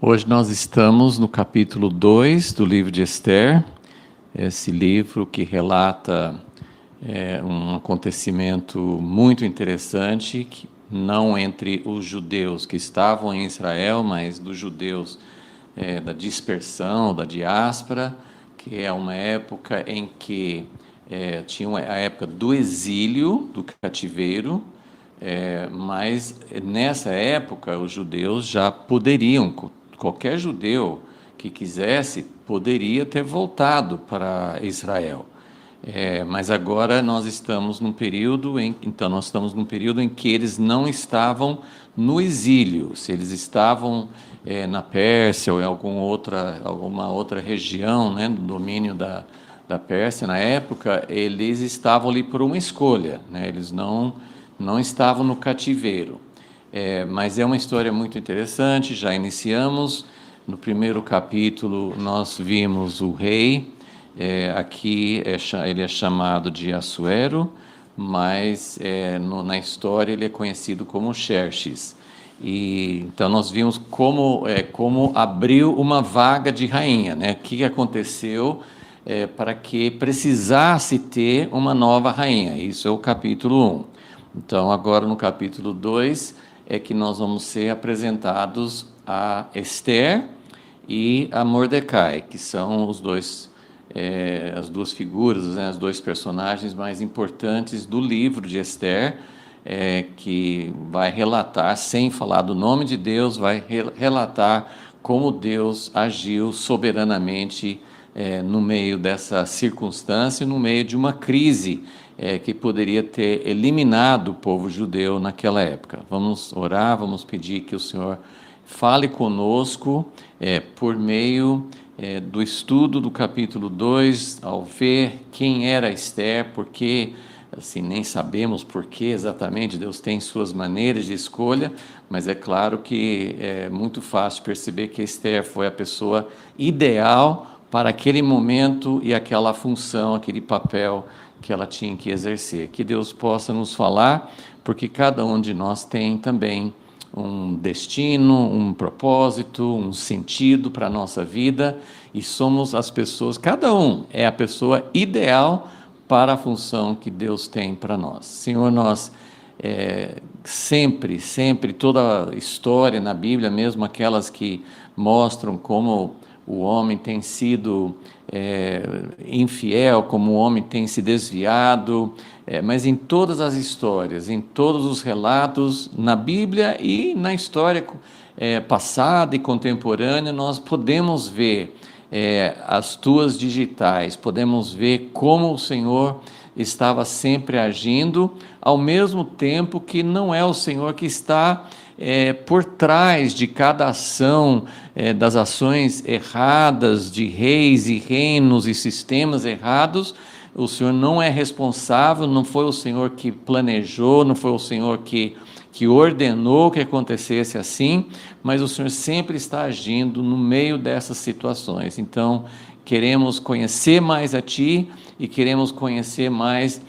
Hoje nós estamos no capítulo 2 do livro de Esther, esse livro que relata um acontecimento muito interessante, que não entre os judeus que estavam em Israel, mas dos judeus da dispersão, da diáspora, que é uma época em que tinha a época do exílio, do cativeiro, mas nessa época os judeus já poderiam, qualquer judeu que quisesse, poderia ter voltado para Israel. Mas agora nós estamos num período em que eles não estavam no exílio. Se eles estavam na Pérsia ou em alguma outra região, né, do domínio da Pérsia na época, eles estavam ali por uma escolha, né, eles não estavam no cativeiro. Mas é uma história muito interessante. Já iniciamos. No primeiro capítulo nós vimos o rei. Aqui ele é chamado de Assuero, mas na história ele é conhecido como Xerxes. E então nós vimos como abriu uma vaga de rainha, né? O que aconteceu para que precisasse ter uma nova rainha. Isso é o capítulo 1. Então agora no capítulo 2 é que nós vamos ser apresentados a Esther e a Mordecai, que são os dois as duas figuras, né, os dois personagens mais importantes do livro de Esther, que vai relatar, sem falar do nome de Deus, vai relatar como Deus agiu soberanamente no meio dessa circunstância, no meio de uma crise que poderia ter eliminado o povo judeu naquela época. Vamos orar, vamos pedir que o Senhor fale conosco por meio do estudo do capítulo 2, ao ver quem era Esther, porque assim, nem sabemos por que exatamente, Deus tem suas maneiras de escolha, mas é claro que é muito fácil perceber que Esther foi a pessoa ideal para aquele momento e aquela função, aquele papel que ela tinha que exercer. Que Deus possa nos falar, porque cada um de nós tem também um destino, um propósito, um sentido para a nossa vida, e somos as pessoas, cada um é a pessoa ideal para a função que Deus tem para nós. Senhor, nós sempre, toda a história na Bíblia, mesmo aquelas que mostram como o homem tem sido infiel, como o homem tem se desviado, mas em todas as histórias, em todos os relatos, na Bíblia e na história passada e contemporânea, nós podemos ver as tuas digitais, podemos ver como o Senhor estava sempre agindo, ao mesmo tempo que não é o Senhor que está por trás de cada ação, das ações erradas de reis e reinos e sistemas errados. O Senhor não é responsável, não foi o Senhor que planejou, não foi o Senhor que ordenou que acontecesse assim, mas o Senhor sempre está agindo no meio dessas situações. Então, queremos conhecer mais a Ti e queremos conhecer mais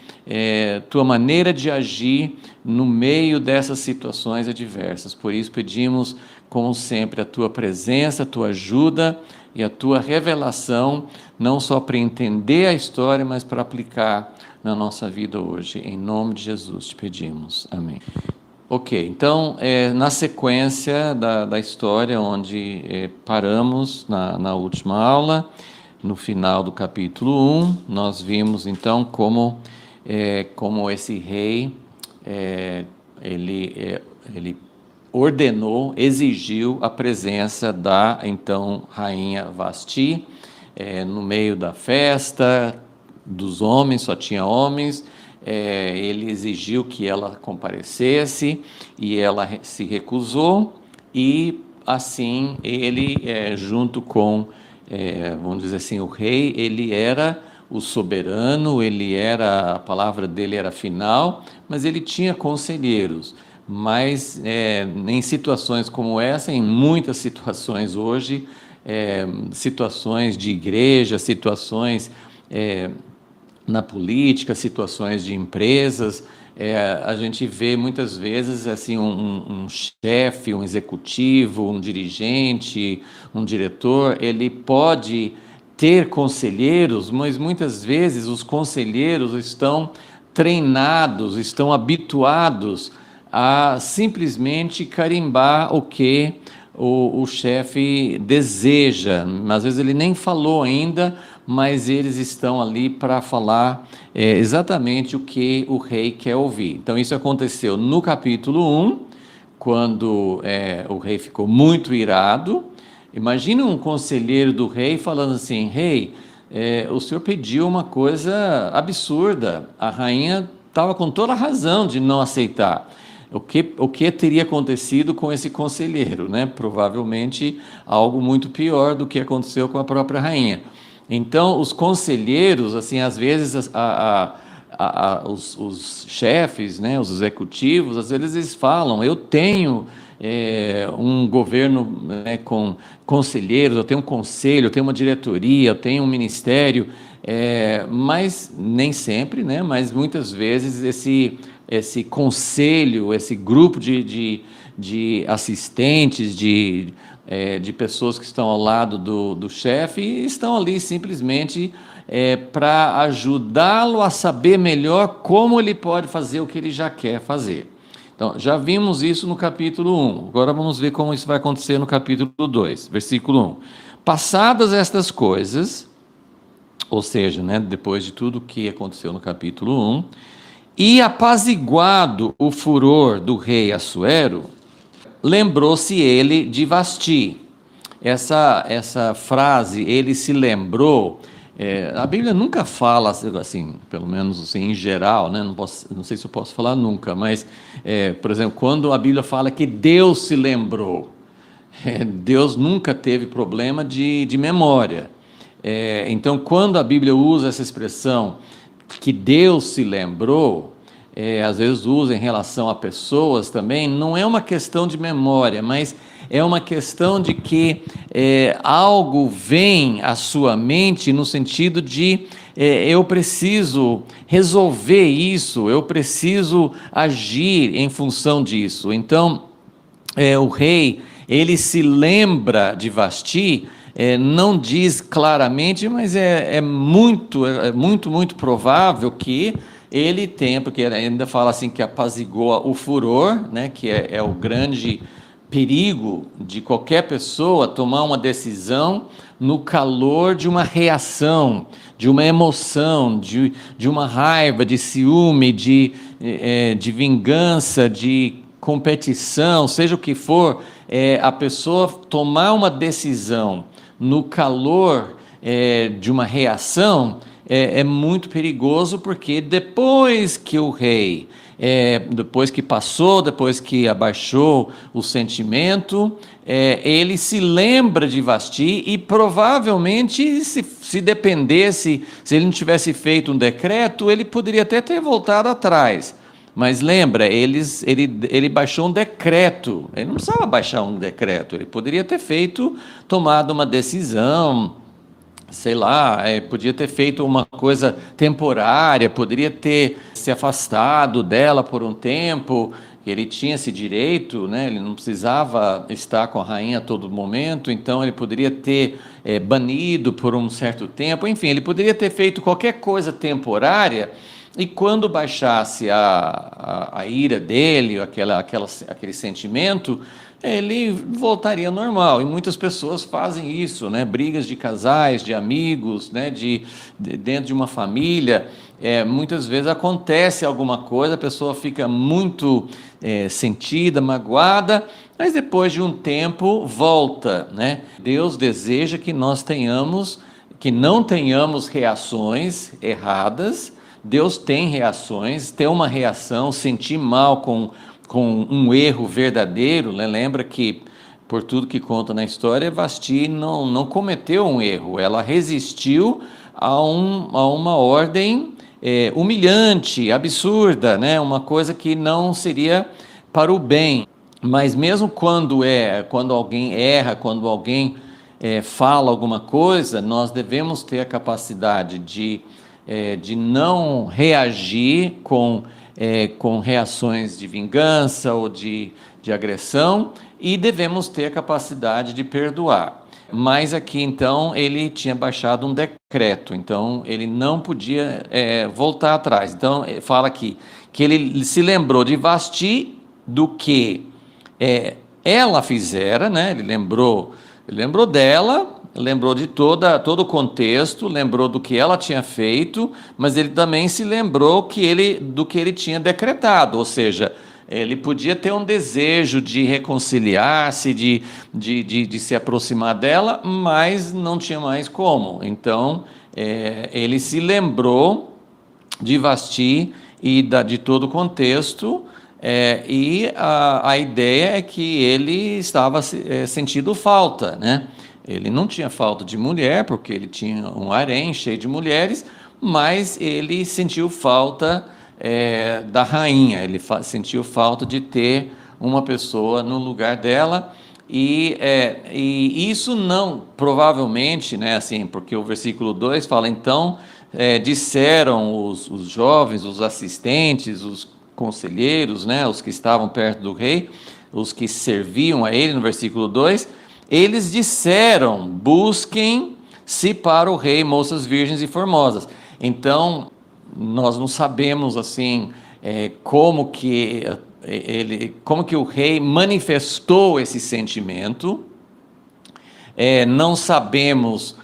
Tua maneira de agir no meio dessas situações adversas. Por isso pedimos, como sempre, a Tua presença, a Tua ajuda e a Tua revelação, não só para entender a história, mas para aplicar na nossa vida hoje. Em nome de Jesus te pedimos. Amém. Ok, então, na sequência da história, onde paramos na última aula, no final do capítulo 1, nós vimos então como esse rei, ele ordenou, exigiu a presença da então rainha Vasti, no meio da festa dos homens, só tinha homens. Ele exigiu que ela comparecesse e ela se recusou, e assim ele, junto com, vamos dizer assim, o rei, ele era o soberano, a palavra dele era final, mas ele tinha conselheiros. Mas em situações como essa, em muitas situações hoje, situações de igreja, situações na política, situações de empresas, A gente vê muitas vezes assim um chefe, um executivo, um dirigente, um diretor, ele pode ter conselheiros, mas muitas vezes os conselheiros estão treinados, estão habituados a simplesmente carimbar o que o chefe deseja. Às vezes ele nem falou ainda, mas eles estão ali para falar exatamente o que o rei quer ouvir. Então, isso aconteceu no capítulo 1, quando o rei ficou muito irado. Imagina um conselheiro do rei falando assim: rei, o senhor pediu uma coisa absurda, a rainha estava com toda a razão de não aceitar. O que teria acontecido com esse conselheiro, né? Provavelmente algo muito pior do que aconteceu com a própria rainha. Então, os conselheiros, assim, às vezes os chefes, né, os executivos, às vezes eles falam: eu tenho um governo, né, com conselheiros, eu tenho um conselho, eu tenho uma diretoria, eu tenho um ministério, mas nem sempre, né, mas muitas vezes esse conselho, esse grupo de assistentes, de pessoas que estão ao lado do chefe, estão ali simplesmente para ajudá-lo a saber melhor como ele pode fazer o que ele já quer fazer. Então, já vimos isso no capítulo 1, agora vamos ver como isso vai acontecer no capítulo 2, versículo 1. Passadas estas coisas, ou seja, né, depois de tudo que aconteceu no capítulo 1, e apaziguado o furor do rei Assuero, lembrou-se ele de Vasti. Essa frase, ele se lembrou, a Bíblia nunca fala assim, pelo menos assim, em geral, né? Não sei se eu posso falar nunca, mas, por exemplo, quando a Bíblia fala que Deus se lembrou, Deus nunca teve problema de memória. Então, quando a Bíblia usa essa expressão, que Deus se lembrou, às vezes usa em relação a pessoas também, não é uma questão de memória, mas é uma questão de que algo vem à sua mente no sentido de eu preciso resolver isso, eu preciso agir em função disso. Então, o rei, ele se lembra de Vasti, não diz claramente, mas é muito provável que ele tenha, porque ele ainda fala assim que apazigou o furor, né, que é o grande perigo de qualquer pessoa tomar uma decisão no calor de uma reação, de uma emoção, de uma raiva, de ciúme, de vingança, de competição, seja o que for, a pessoa tomar uma decisão no calor de uma reação é muito perigoso, porque depois que o rei, depois que passou, depois que abaixou o sentimento, ele se lembra de Vasti e provavelmente, se dependesse, se ele não tivesse feito um decreto, ele poderia até ter voltado atrás. Mas lembra, ele baixou um decreto, ele não precisava baixar um decreto, ele poderia ter tomado uma decisão, sei lá, podia ter feito uma coisa temporária, poderia ter se afastado dela por um tempo, ele tinha esse direito, né? Ele não precisava estar com a rainha a todo momento, então ele poderia ter banido por um certo tempo, enfim, ele poderia ter feito qualquer coisa temporária, e quando baixasse a ira dele, aquele sentimento, ele voltaria ao normal. E muitas pessoas fazem isso, né? Brigas de casais, de amigos, né? Dentro de uma família, muitas vezes acontece alguma coisa, a pessoa fica muito sentida, magoada, mas depois de um tempo volta, né? Deus deseja que que não tenhamos reações erradas. Deus tem reações, ter uma reação, sentir mal com um erro verdadeiro, né? Lembra que, por tudo que conta na história, Vasti não cometeu um erro, ela resistiu a uma ordem humilhante, absurda, né? Uma coisa que não seria para o bem. Mas mesmo quando alguém erra, quando alguém fala alguma coisa, nós devemos ter a capacidade de não reagir com com reações de vingança ou de agressão, e devemos ter a capacidade de perdoar. Mas aqui então ele tinha baixado um decreto, então ele não podia voltar atrás. Então fala aqui que ele se lembrou de Vasti do que ela fizera, né? Ele lembrou dela, lembrou de todo o contexto, lembrou do que ela tinha feito, mas ele também se lembrou do que ele tinha decretado, ou seja, ele podia ter um desejo de reconciliar-se, de se aproximar dela, mas não tinha mais como. Então, ele se lembrou de Vasti e de todo o contexto, e a ideia é que ele estava sentindo falta, né? Ele não tinha falta de mulher, porque ele tinha um harém cheio de mulheres, mas ele sentiu falta da rainha, ele sentiu falta de ter uma pessoa no lugar dela, e isso não, provavelmente, né, assim, porque o versículo 2 fala, então, disseram os jovens, os assistentes, os conselheiros, né, os que estavam perto do rei, os que serviam a ele, no versículo 2, eles disseram, busquem-se para o rei moças virgens e formosas. Então, nós não sabemos assim como que o rei manifestou esse sentimento, não sabemos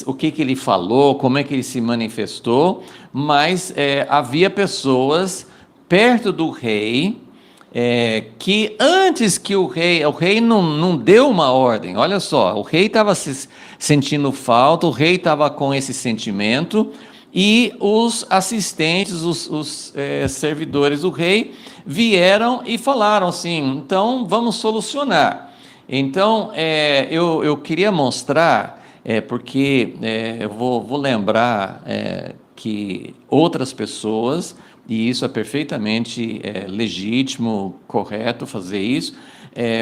o que ele falou, como é que ele se manifestou, mas havia pessoas perto do rei que antes que o rei não deu uma ordem, olha só, o rei estava se sentindo falta, o rei estava com esse sentimento, e os assistentes, os servidores do rei, vieram e falaram assim, então vamos solucionar. Então, eu queria mostrar, porque eu vou lembrar que outras pessoas, e isso é perfeitamente legítimo, correto fazer isso,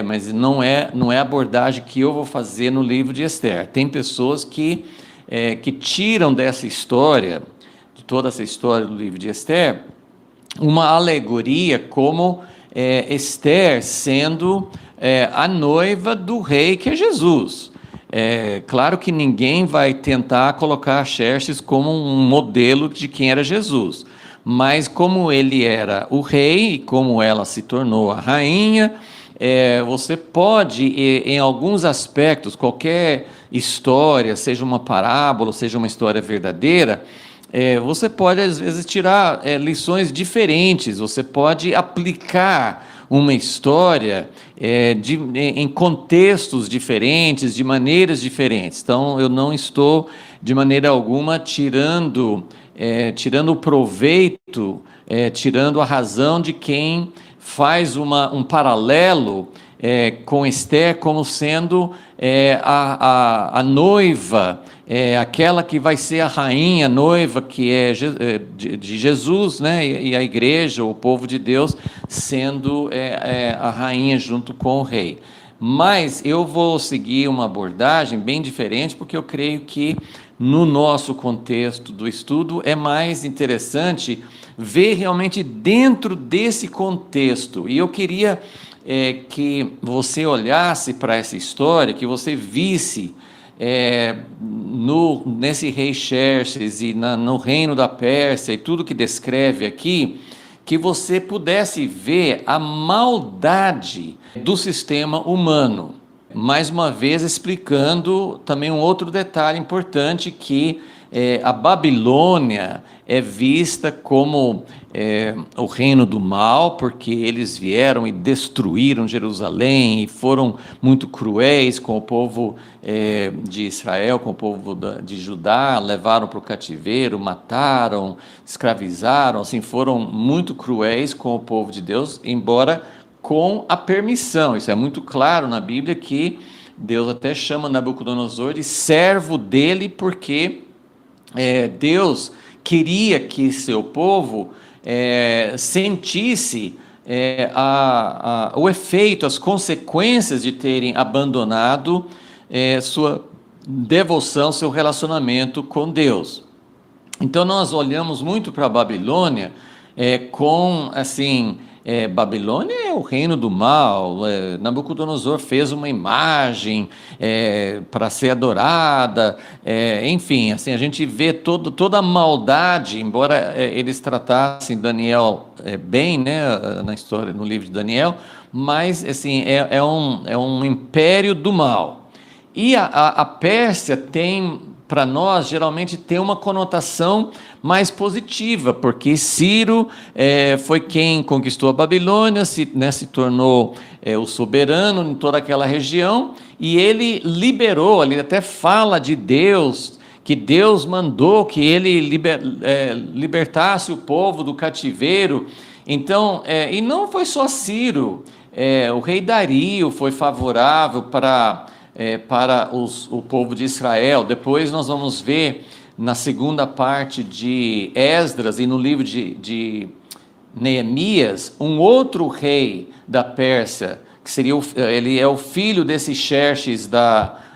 mas não é a abordagem que eu vou fazer no livro de Esther. Tem pessoas que tiram dessa história, de toda essa história do livro de Esther, uma alegoria como Esther sendo a noiva do rei que é Jesus. Claro que ninguém vai tentar colocar Xerxes como um modelo de quem era Jesus, mas como ele era o rei e como ela se tornou a rainha, você pode, em alguns aspectos, qualquer história, seja uma parábola, seja uma história verdadeira, você pode às vezes tirar lições diferentes, você pode aplicar uma história em contextos diferentes, de maneiras diferentes. Então, eu não estou, de maneira alguma, tirando o proveito, tirando a razão de quem faz um paralelo com Esther como sendo a noiva, aquela que vai ser a rainha, noiva que é de Jesus, né? E a igreja, o povo de Deus, sendo a rainha junto com o rei. Mas eu vou seguir uma abordagem bem diferente, porque eu creio que no nosso contexto do estudo é mais interessante ver realmente dentro desse contexto. E eu queria que você olhasse para essa história, que você visse nesse rei Xerxes e no reino da Pérsia e tudo que descreve aqui, que você pudesse ver a maldade do sistema humano. Mais uma vez explicando também um outro detalhe importante, que a Babilônia é vista como o reino do mal, porque eles vieram e destruíram Jerusalém e foram muito cruéis com o povo de Israel, com o povo de Judá, levaram para o cativeiro, mataram, escravizaram, assim, foram muito cruéis com o povo de Deus, embora com a permissão. Isso é muito claro na Bíblia, que Deus até chama Nabucodonosor de servo dele, porque Deus queria que seu povo sentisse o efeito, as consequências de terem abandonado sua devoção, seu relacionamento com Deus. Então nós olhamos muito para a Babilônia com, assim, Babilônia é o reino do mal. Nabucodonosor fez uma imagem para ser adorada, enfim, assim, a gente vê toda a maldade, embora eles tratassem Daniel bem, né, na história, no livro de Daniel, mas assim, é um império do mal. E a Pérsia tem, para nós, geralmente tem uma conotação mais positiva, porque Ciro foi quem conquistou a Babilônia, se tornou o soberano em toda aquela região, e ele liberou, ele até fala de Deus, que Deus mandou que ele libertasse o povo do cativeiro. Então, e não foi só Ciro, o rei Dario foi favorável para o povo de Israel. Depois nós vamos ver na segunda parte de Esdras e no livro de Neemias, um outro rei da Pérsia, que ele é o filho desse Xerxes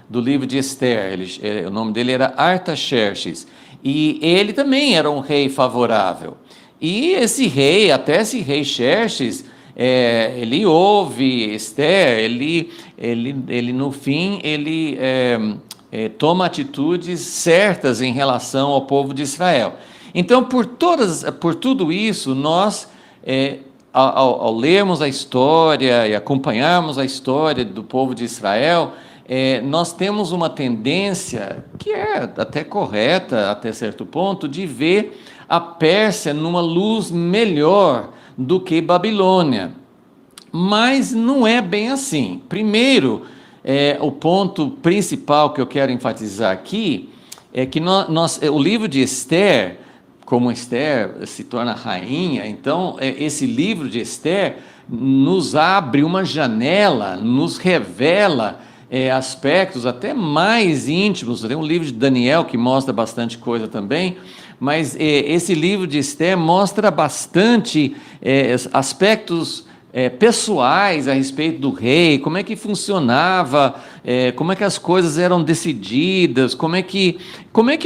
do livro de Esther. O nome dele era Artaxerxes, e ele também era um rei favorável. E esse rei Xerxes, ele ouve Esther, ele no fim, toma atitudes certas em relação ao povo de Israel. Então, por tudo isso, nós, ao lermos a história e acompanharmos a história do povo de Israel, nós temos uma tendência, que é até correta até certo ponto, de ver a Pérsia numa luz melhor do que Babilônia. Mas não é bem assim. Primeiro, o ponto principal que eu quero enfatizar aqui é que o livro de Esther, como Esther se torna rainha, então esse livro de Esther nos abre uma janela, nos revela aspectos até mais íntimos. Tem um livro de Daniel que mostra bastante coisa também, mas esse livro de Esther mostra bastante aspectos pessoais a respeito do rei, como é que funcionava, como é que as coisas eram decididas, como é que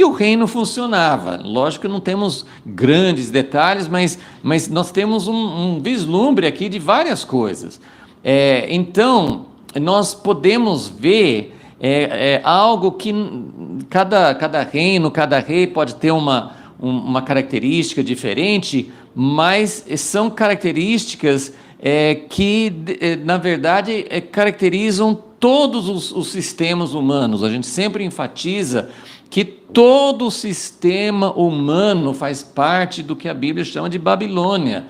o reino funcionava. Lógico que não temos grandes detalhes, mas nós temos um vislumbre aqui de várias coisas. Então, nós podemos ver algo que cada reino, cada rei pode ter uma característica diferente, mas são características que, na verdade, caracterizam todos os sistemas humanos. A gente sempre enfatiza que todo o sistema humano faz parte do que a Bíblia chama de Babilônia.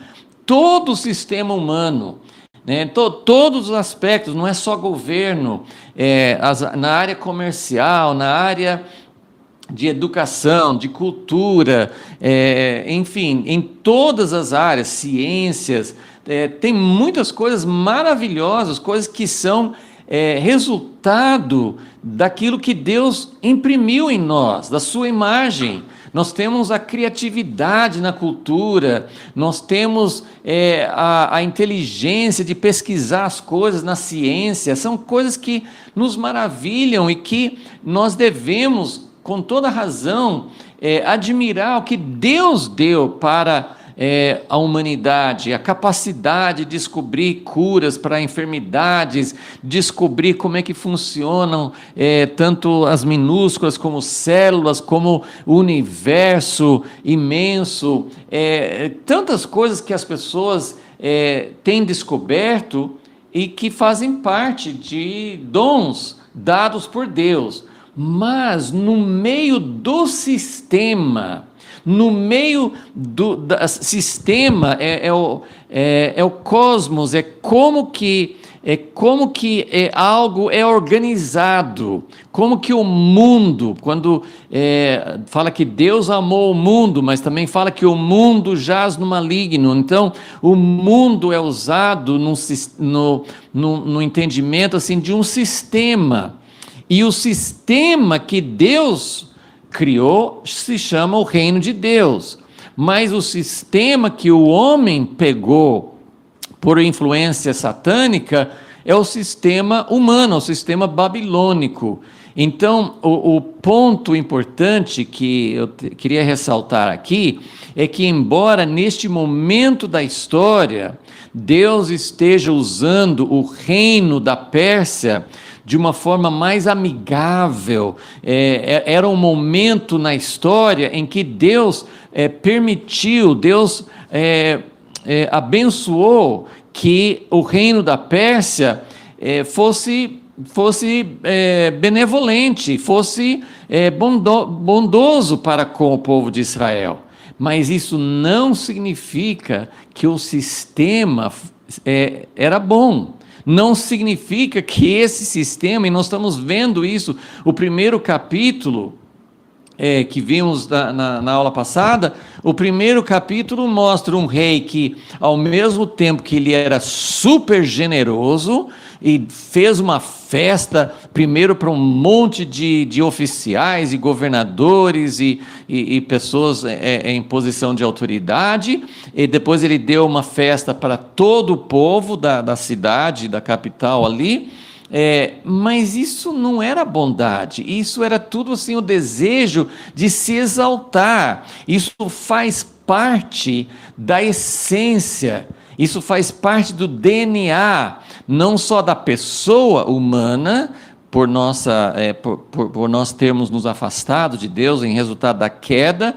Todo o sistema humano, né? Todos os aspectos, não é só governo, na área comercial, na área de educação, de cultura, enfim, em todas as áreas, ciências, tem muitas coisas maravilhosas, coisas que são resultado daquilo que Deus imprimiu em nós, da sua imagem. Nós temos a criatividade na cultura, nós temos a inteligência de pesquisar as coisas na ciência, são coisas que nos maravilham e que nós devemos, com toda razão, admirar o que Deus deu para a humanidade, a capacidade de descobrir curas para enfermidades, descobrir como é que funcionam tanto as minúsculas como células, como o universo imenso, tantas coisas que as pessoas têm descoberto e que fazem parte de dons dados por Deus. Mas no meio do sistema, no meio do sistema é o cosmos, é como que algo é organizado, como que o mundo, quando fala que Deus amou o mundo, mas também fala que o mundo jaz no maligno. Então o mundo é usado no entendimento assim de um sistema, e o sistema que Deus criou se chama o reino de Deus, mas o sistema que o homem pegou por influência satânica é o sistema humano, o sistema babilônico. Então, o ponto importante que eu queria ressaltar aqui é que, embora neste momento da história, Deus esteja usando o reino da Pérsia de uma forma mais amigável, era um momento na história em que Deus permitiu, Deus abençoou que o reino da Pérsia fosse benevolente, fosse bondoso para com o povo de Israel. Mas isso não significa que o sistema era bom. Não significa que esse sistema, e nós estamos vendo isso, o primeiro capítulo que vimos na aula passada, o primeiro capítulo mostra um rei que, ao mesmo tempo que ele era super generoso, e fez uma festa, primeiro para um monte de oficiais e governadores e pessoas em posição de autoridade, e depois ele deu uma festa para todo o povo da cidade, da capital ali, mas isso não era bondade, isso era tudo assim o desejo de se exaltar. Isso faz parte da essência, isso faz parte do DNA, não só da pessoa humana, por nós termos nos afastado de Deus em resultado da queda,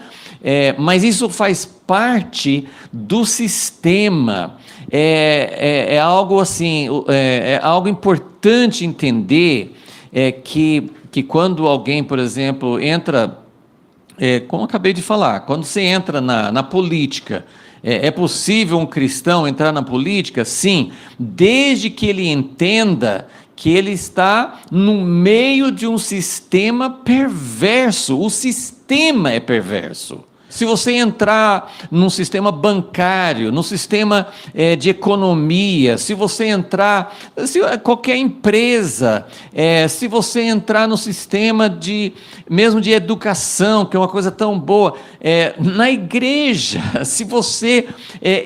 mas isso faz parte do sistema. É algo assim, é algo importante entender que quando alguém, por exemplo, entra, como eu acabei de falar, quando você entra na política, é possível um cristão entrar na política? Sim, desde que ele entenda que ele está no meio de um sistema perverso. O sistema é perverso. Se você entrar num sistema bancário, no sistema de economia, se você entrar, qualquer empresa, se você entrar no sistema mesmo de educação, que é uma coisa tão boa, na igreja, se você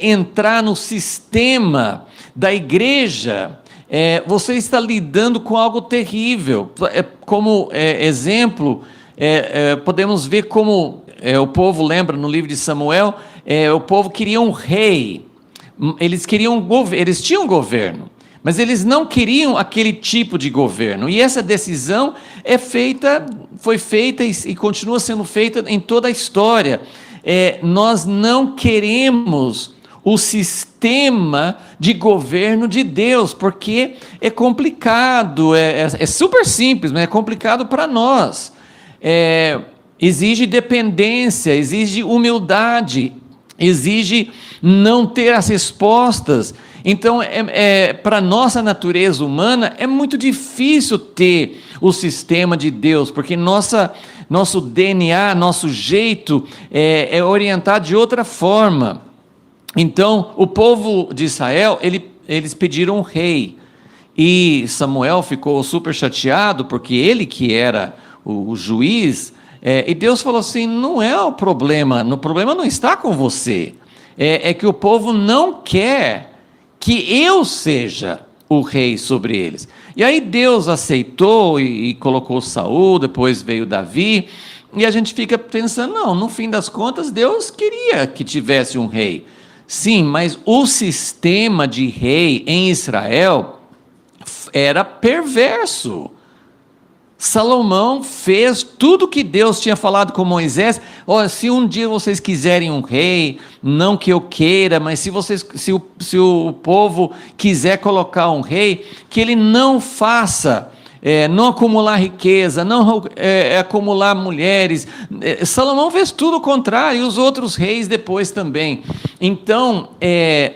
entrar no sistema da igreja, você está lidando com algo terrível. Como exemplo, podemos ver como o povo, lembra no livro de Samuel, o povo queria um rei, eles tinham governo, mas eles não queriam aquele tipo de governo, e essa decisão foi feita e continua sendo feita em toda a história. Nós não queremos o sistema de governo de Deus, porque é complicado, é super simples, mas é complicado para nós. Exige dependência, exige humildade, exige não ter as respostas. Então, para a nossa natureza humana, é muito difícil ter o sistema de Deus, porque nosso DNA, nosso jeito é orientado de outra forma. Então, o povo de Israel, eles pediram um rei, e Samuel ficou super chateado, porque ele que era o juiz, e Deus falou assim, não é o problema não está com você, é que o povo não quer que eu seja o rei sobre eles. E aí Deus aceitou e colocou Saul, depois veio Davi, e a gente fica pensando, não, no fim das contas Deus queria que tivesse um rei. Sim, mas o sistema de rei em Israel era perverso. Salomão fez tudo que Deus tinha falado com Moisés. Olha, se um dia vocês quiserem um rei, não que eu queira, mas se o povo quiser colocar um rei, que ele não faça, não acumular riqueza, não acumular mulheres. Salomão fez tudo o contrário, e os outros reis depois também. Então,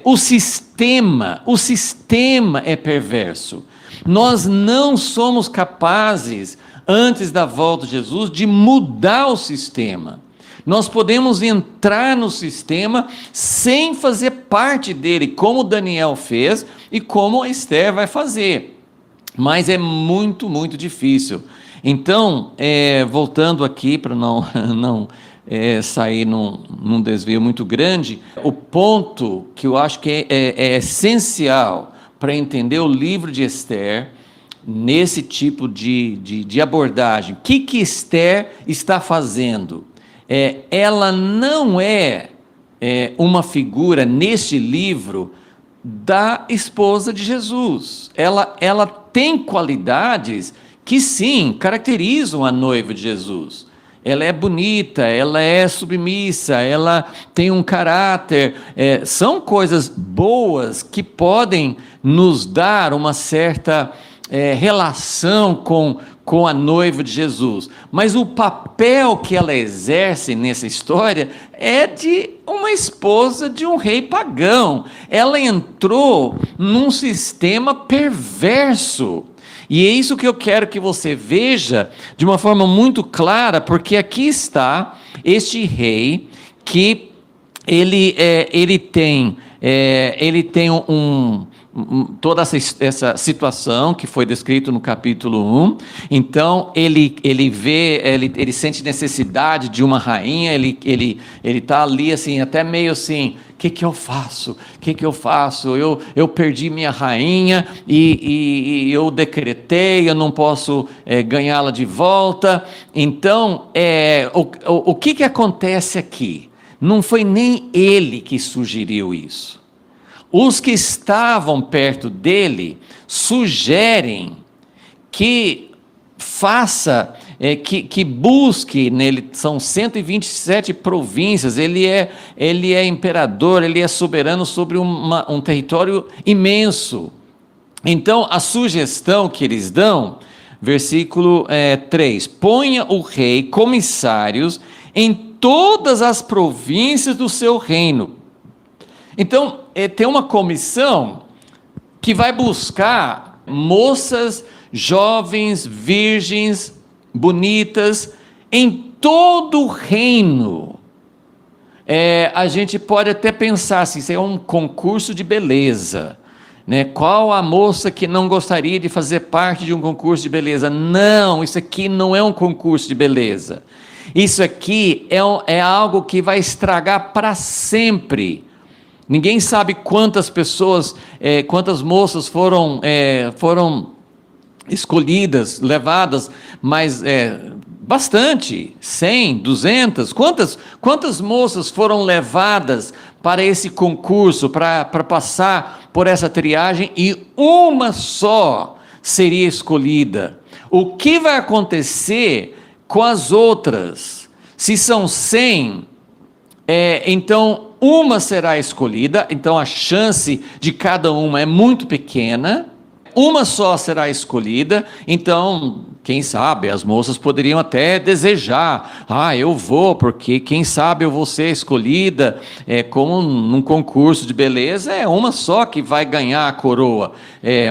o sistema é perverso. Nós não somos capazes, antes da volta de Jesus, de mudar o sistema. Nós podemos entrar no sistema sem fazer parte dele, como Daniel fez e como Esther vai fazer. Mas é muito, muito difícil. Então, voltando aqui para não sair num desvio muito grande, o ponto que eu acho que é essencial para entender o livro de Esther, nesse tipo de abordagem. O que Esther está fazendo? Ela não é uma figura neste livro da esposa de Jesus. Ela tem qualidades que sim, caracterizam a noiva de Jesus. Ela é bonita, ela é submissa, ela tem um caráter, são coisas boas que podem nos dar uma certa relação com a noiva de Jesus. Mas o papel que ela exerce nessa história é de uma esposa de um rei pagão. Ela entrou num sistema perverso. E é isso que eu quero que você veja de uma forma muito clara, porque aqui está este rei que ele tem toda essa situação que foi descrito no capítulo 1, então ele sente necessidade de uma rainha, ele está ali assim, até meio assim, o que eu faço? O que eu faço? Eu perdi minha rainha e eu decretei, eu não posso ganhá-la de volta. Então, o que acontece aqui? Não foi nem ele que sugeriu isso. Os que estavam perto dele sugerem que faça, que busque nele, são 127 províncias, ele é imperador, ele é soberano sobre um território imenso. Então, a sugestão que eles dão, versículo 3, ponha o rei comissários em todas as províncias do seu reino. Então, tem uma comissão que vai buscar moças, jovens, virgens, bonitas, em todo o reino. A gente pode até pensar assim, isso é um concurso de beleza, né? Qual a moça que não gostaria de fazer parte de um concurso de beleza? Não, isso aqui não é um concurso de beleza. Isso aqui é algo que vai estragar para sempre. Ninguém sabe quantas pessoas, quantas moças foram escolhidas, levadas, mas bastante, 100, 200, quantas moças foram levadas para esse concurso, para passar por essa triagem, e uma só seria escolhida. O que vai acontecer com as outras? Se são 100, então uma será escolhida, então a chance de cada uma é muito pequena. Uma só será escolhida, então, quem sabe, as moças poderiam até desejar, eu vou, porque quem sabe eu vou ser escolhida, como num concurso de beleza, é uma só que vai ganhar a coroa,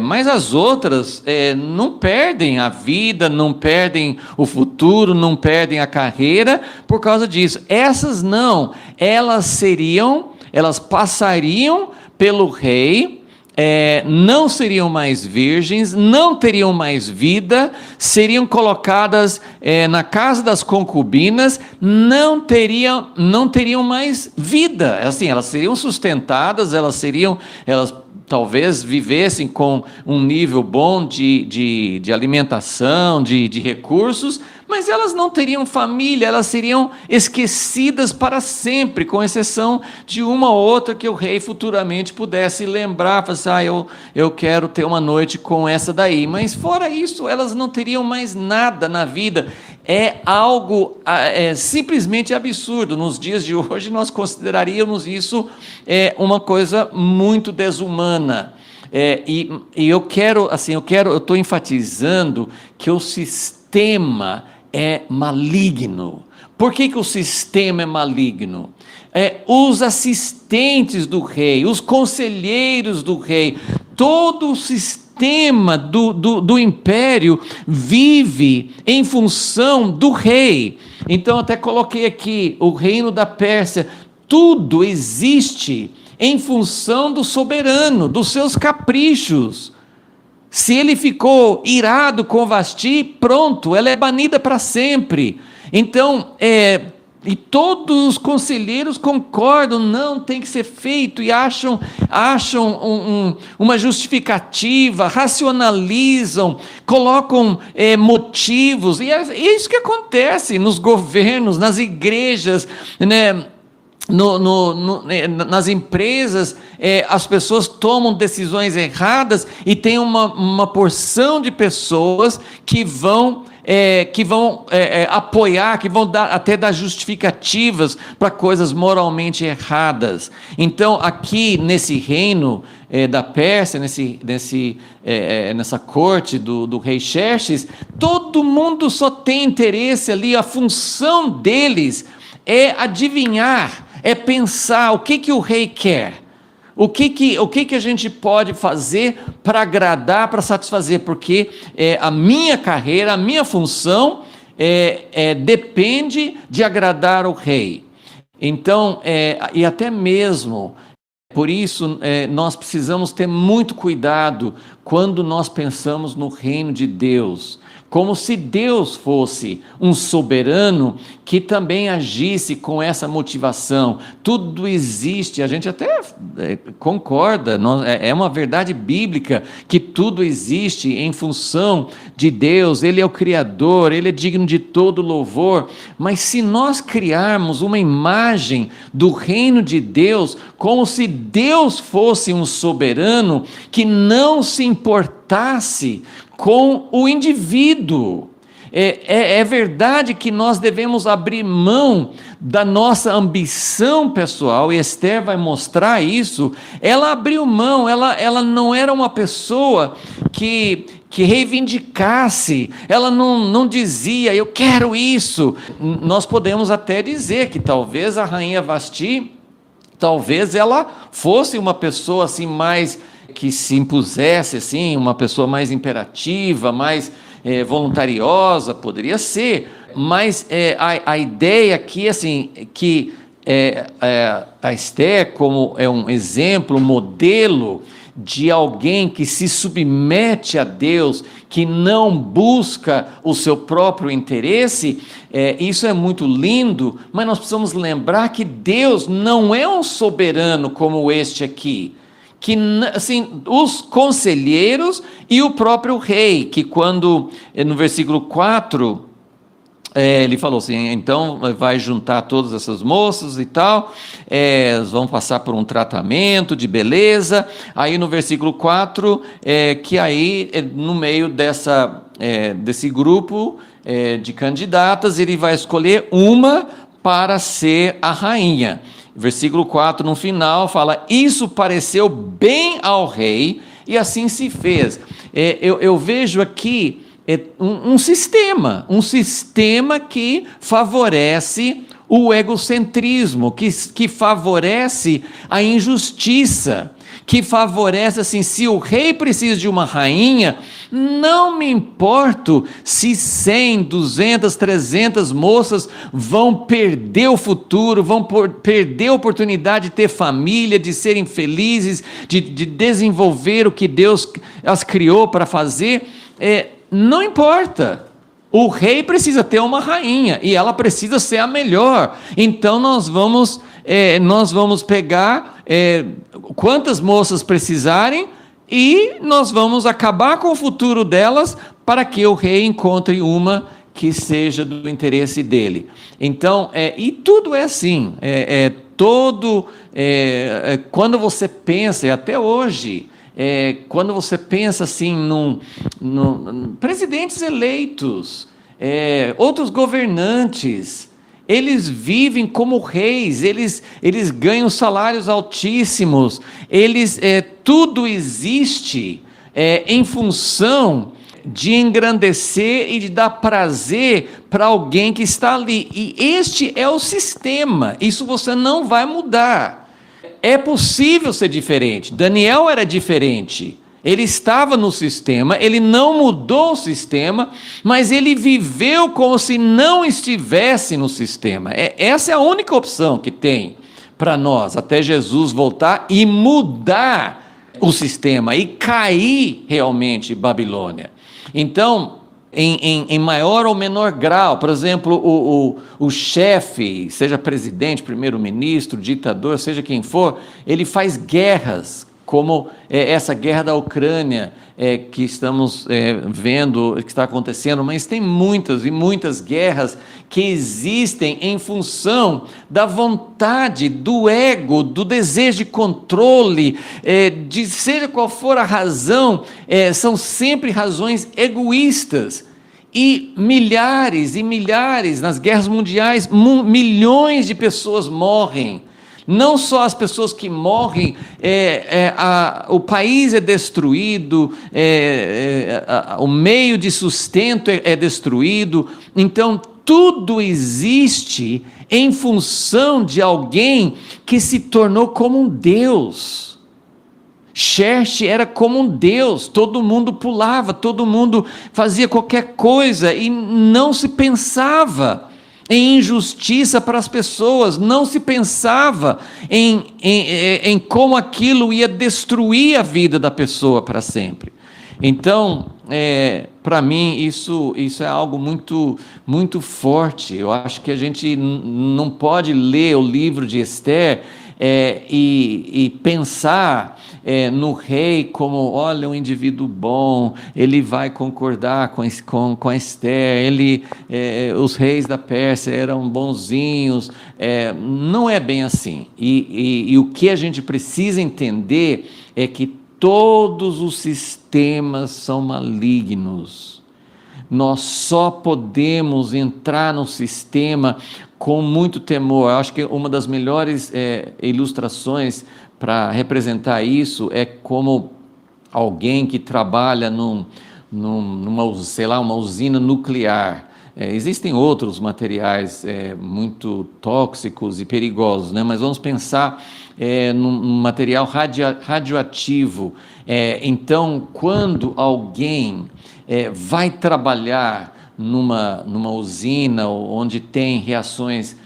mas as outras não perdem a vida, não perdem o futuro, não perdem a carreira, por causa disso. Essas não, elas passariam pelo rei, não seriam mais virgens, não teriam mais vida, seriam colocadas na casa das concubinas, não teriam mais vida, assim, elas seriam sustentadas, elas talvez vivessem com um nível bom de alimentação, de recursos, mas elas não teriam família, elas seriam esquecidas para sempre, com exceção de uma ou outra que o rei futuramente pudesse lembrar, falar assim, eu quero ter uma noite com essa daí, mas fora isso, elas não teriam mais nada na vida. É algo simplesmente absurdo. Nos dias de hoje nós consideraríamos isso uma coisa muito desumana. E eu estou enfatizando que o sistema é maligno. Por que o sistema é maligno? Os assistentes do rei, os conselheiros do rei, todo o sistema do império vive em função do rei. Então até coloquei aqui, o reino da Pérsia, tudo existe em função do soberano, dos seus caprichos. Se ele ficou irado com Vasti, pronto, ela é banida para sempre. Então, E todos os conselheiros concordam, não, tem que ser feito, e acham uma justificativa, racionalizam, colocam motivos, e é isso que acontece nos governos, nas igrejas, né? Nas empresas, as pessoas tomam decisões erradas, e tem uma porção de pessoas que vão apoiar, que vão até dar justificativas para coisas moralmente erradas. Então, aqui nesse reino da Pérsia, nessa corte do rei Xerxes, todo mundo só tem interesse ali, a função deles é adivinhar, é pensar o que o rei quer. O que a gente pode fazer para agradar, para satisfazer? Porque a minha carreira, a minha função depende de agradar o rei. Então, e até mesmo, por isso, nós precisamos ter muito cuidado quando nós pensamos no reino de Deus, como se Deus fosse um soberano que também agisse com essa motivação. Tudo existe, a gente até concorda, é uma verdade bíblica que tudo existe em função de Deus, Ele é o Criador, Ele é digno de todo louvor, mas se nós criarmos uma imagem do reino de Deus, como se Deus fosse um soberano que não se importasse com o indivíduo. É verdade que nós devemos abrir mão da nossa ambição pessoal, e Esther vai mostrar isso. Ela abriu mão, ela não era uma pessoa que reivindicasse, ela não dizia, eu quero isso. Nós podemos até dizer que talvez a rainha Vasti, talvez ela fosse uma pessoa assim mais, que se impusesse assim, uma pessoa mais imperativa, mais voluntariosa, poderia ser, mas a ideia aqui, assim, que a Esther, como é um exemplo, um modelo de alguém que se submete a Deus, que não busca o seu próprio interesse, isso é muito lindo, mas nós precisamos lembrar que Deus não é um soberano como este aqui, que assim, os conselheiros e o próprio rei, que quando no versículo 4, ele falou assim, então vai juntar todas essas moças e tal, vão passar por um tratamento de beleza. Aí no versículo 4, que aí no meio desse grupo de candidatas, ele vai escolher uma para ser a rainha. Versículo 4, no final, fala, isso pareceu bem ao rei, e assim se fez. Eu vejo aqui um sistema que favorece o egocentrismo, que favorece a injustiça, que favorece assim, se o rei precisa de uma rainha, não me importo se 100, 200, 300 moças vão perder o futuro, vão perder a oportunidade de ter família, de serem felizes, de desenvolver o que Deus as criou para fazer, não importa. O rei precisa ter uma rainha, e ela precisa ser a melhor, então nós vamos pegar quantas moças precisarem, e nós vamos acabar com o futuro delas, para que o rei encontre uma que seja do interesse dele. Então, e tudo é assim, quando você pensa, e até hoje, quando você pensa assim, presidentes eleitos, outros governantes, eles vivem como reis, eles ganham salários altíssimos, tudo existe em função de engrandecer e de dar prazer para alguém que está ali, e este é o sistema, isso você não vai mudar. É possível ser diferente. Daniel era diferente, ele estava no sistema, ele não mudou o sistema, mas ele viveu como se não estivesse no sistema. Essa é a única opção que tem para nós, até Jesus voltar e mudar o sistema, e cair realmente Babilônia. Então, em maior ou menor grau. Por exemplo, o chefe, seja presidente, primeiro-ministro, ditador, seja quem for, ele faz guerras, como essa guerra da Ucrânia, que estamos vendo, que está acontecendo, mas tem muitas e muitas guerras que existem em função da vontade, do ego, do desejo de controle, de seja qual for a razão, são sempre razões egoístas. E milhares nas guerras mundiais, milhões de pessoas morrem. Não só as pessoas que morrem, o país é destruído, o meio de sustento é destruído. Então, tudo existe em função de alguém que se tornou como um Deus. Xerxes era como um Deus, todo mundo pulava, todo mundo fazia qualquer coisa e não se pensava em injustiça para as pessoas, não se pensava em como aquilo ia destruir a vida da pessoa para sempre. Então, para mim, isso é algo muito, muito forte. Eu acho que a gente não pode ler o livro de Esther e pensar no rei como, olha, um indivíduo bom, ele vai concordar com a Esther, os reis da Pérsia eram bonzinhos. Não é bem assim. E o que a gente precisa entender é que todos os sistemas são malignos. Nós só podemos entrar no sistema com muito temor. Eu acho que uma das melhores ilustrações para representar isso é como alguém que trabalha uma usina nuclear. Existem outros materiais muito tóxicos e perigosos, né? Mas vamos pensar num material radioativo. Então, quando alguém vai trabalhar numa usina onde tem reações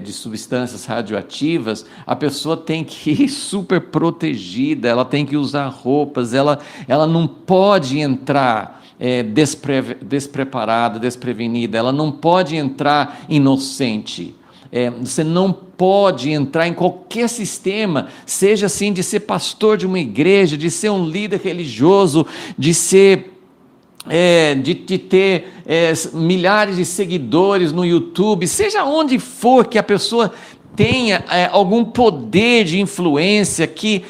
de substâncias radioativas, a pessoa tem que ir super protegida, ela tem que usar roupas, ela não pode entrar despreparada, desprevenida, ela não pode entrar inocente. Você não pode entrar em qualquer sistema, seja assim de ser pastor de uma igreja, de ser um líder religioso, de ser de ter milhares de seguidores no YouTube, seja onde for que a pessoa tenha algum poder de influência que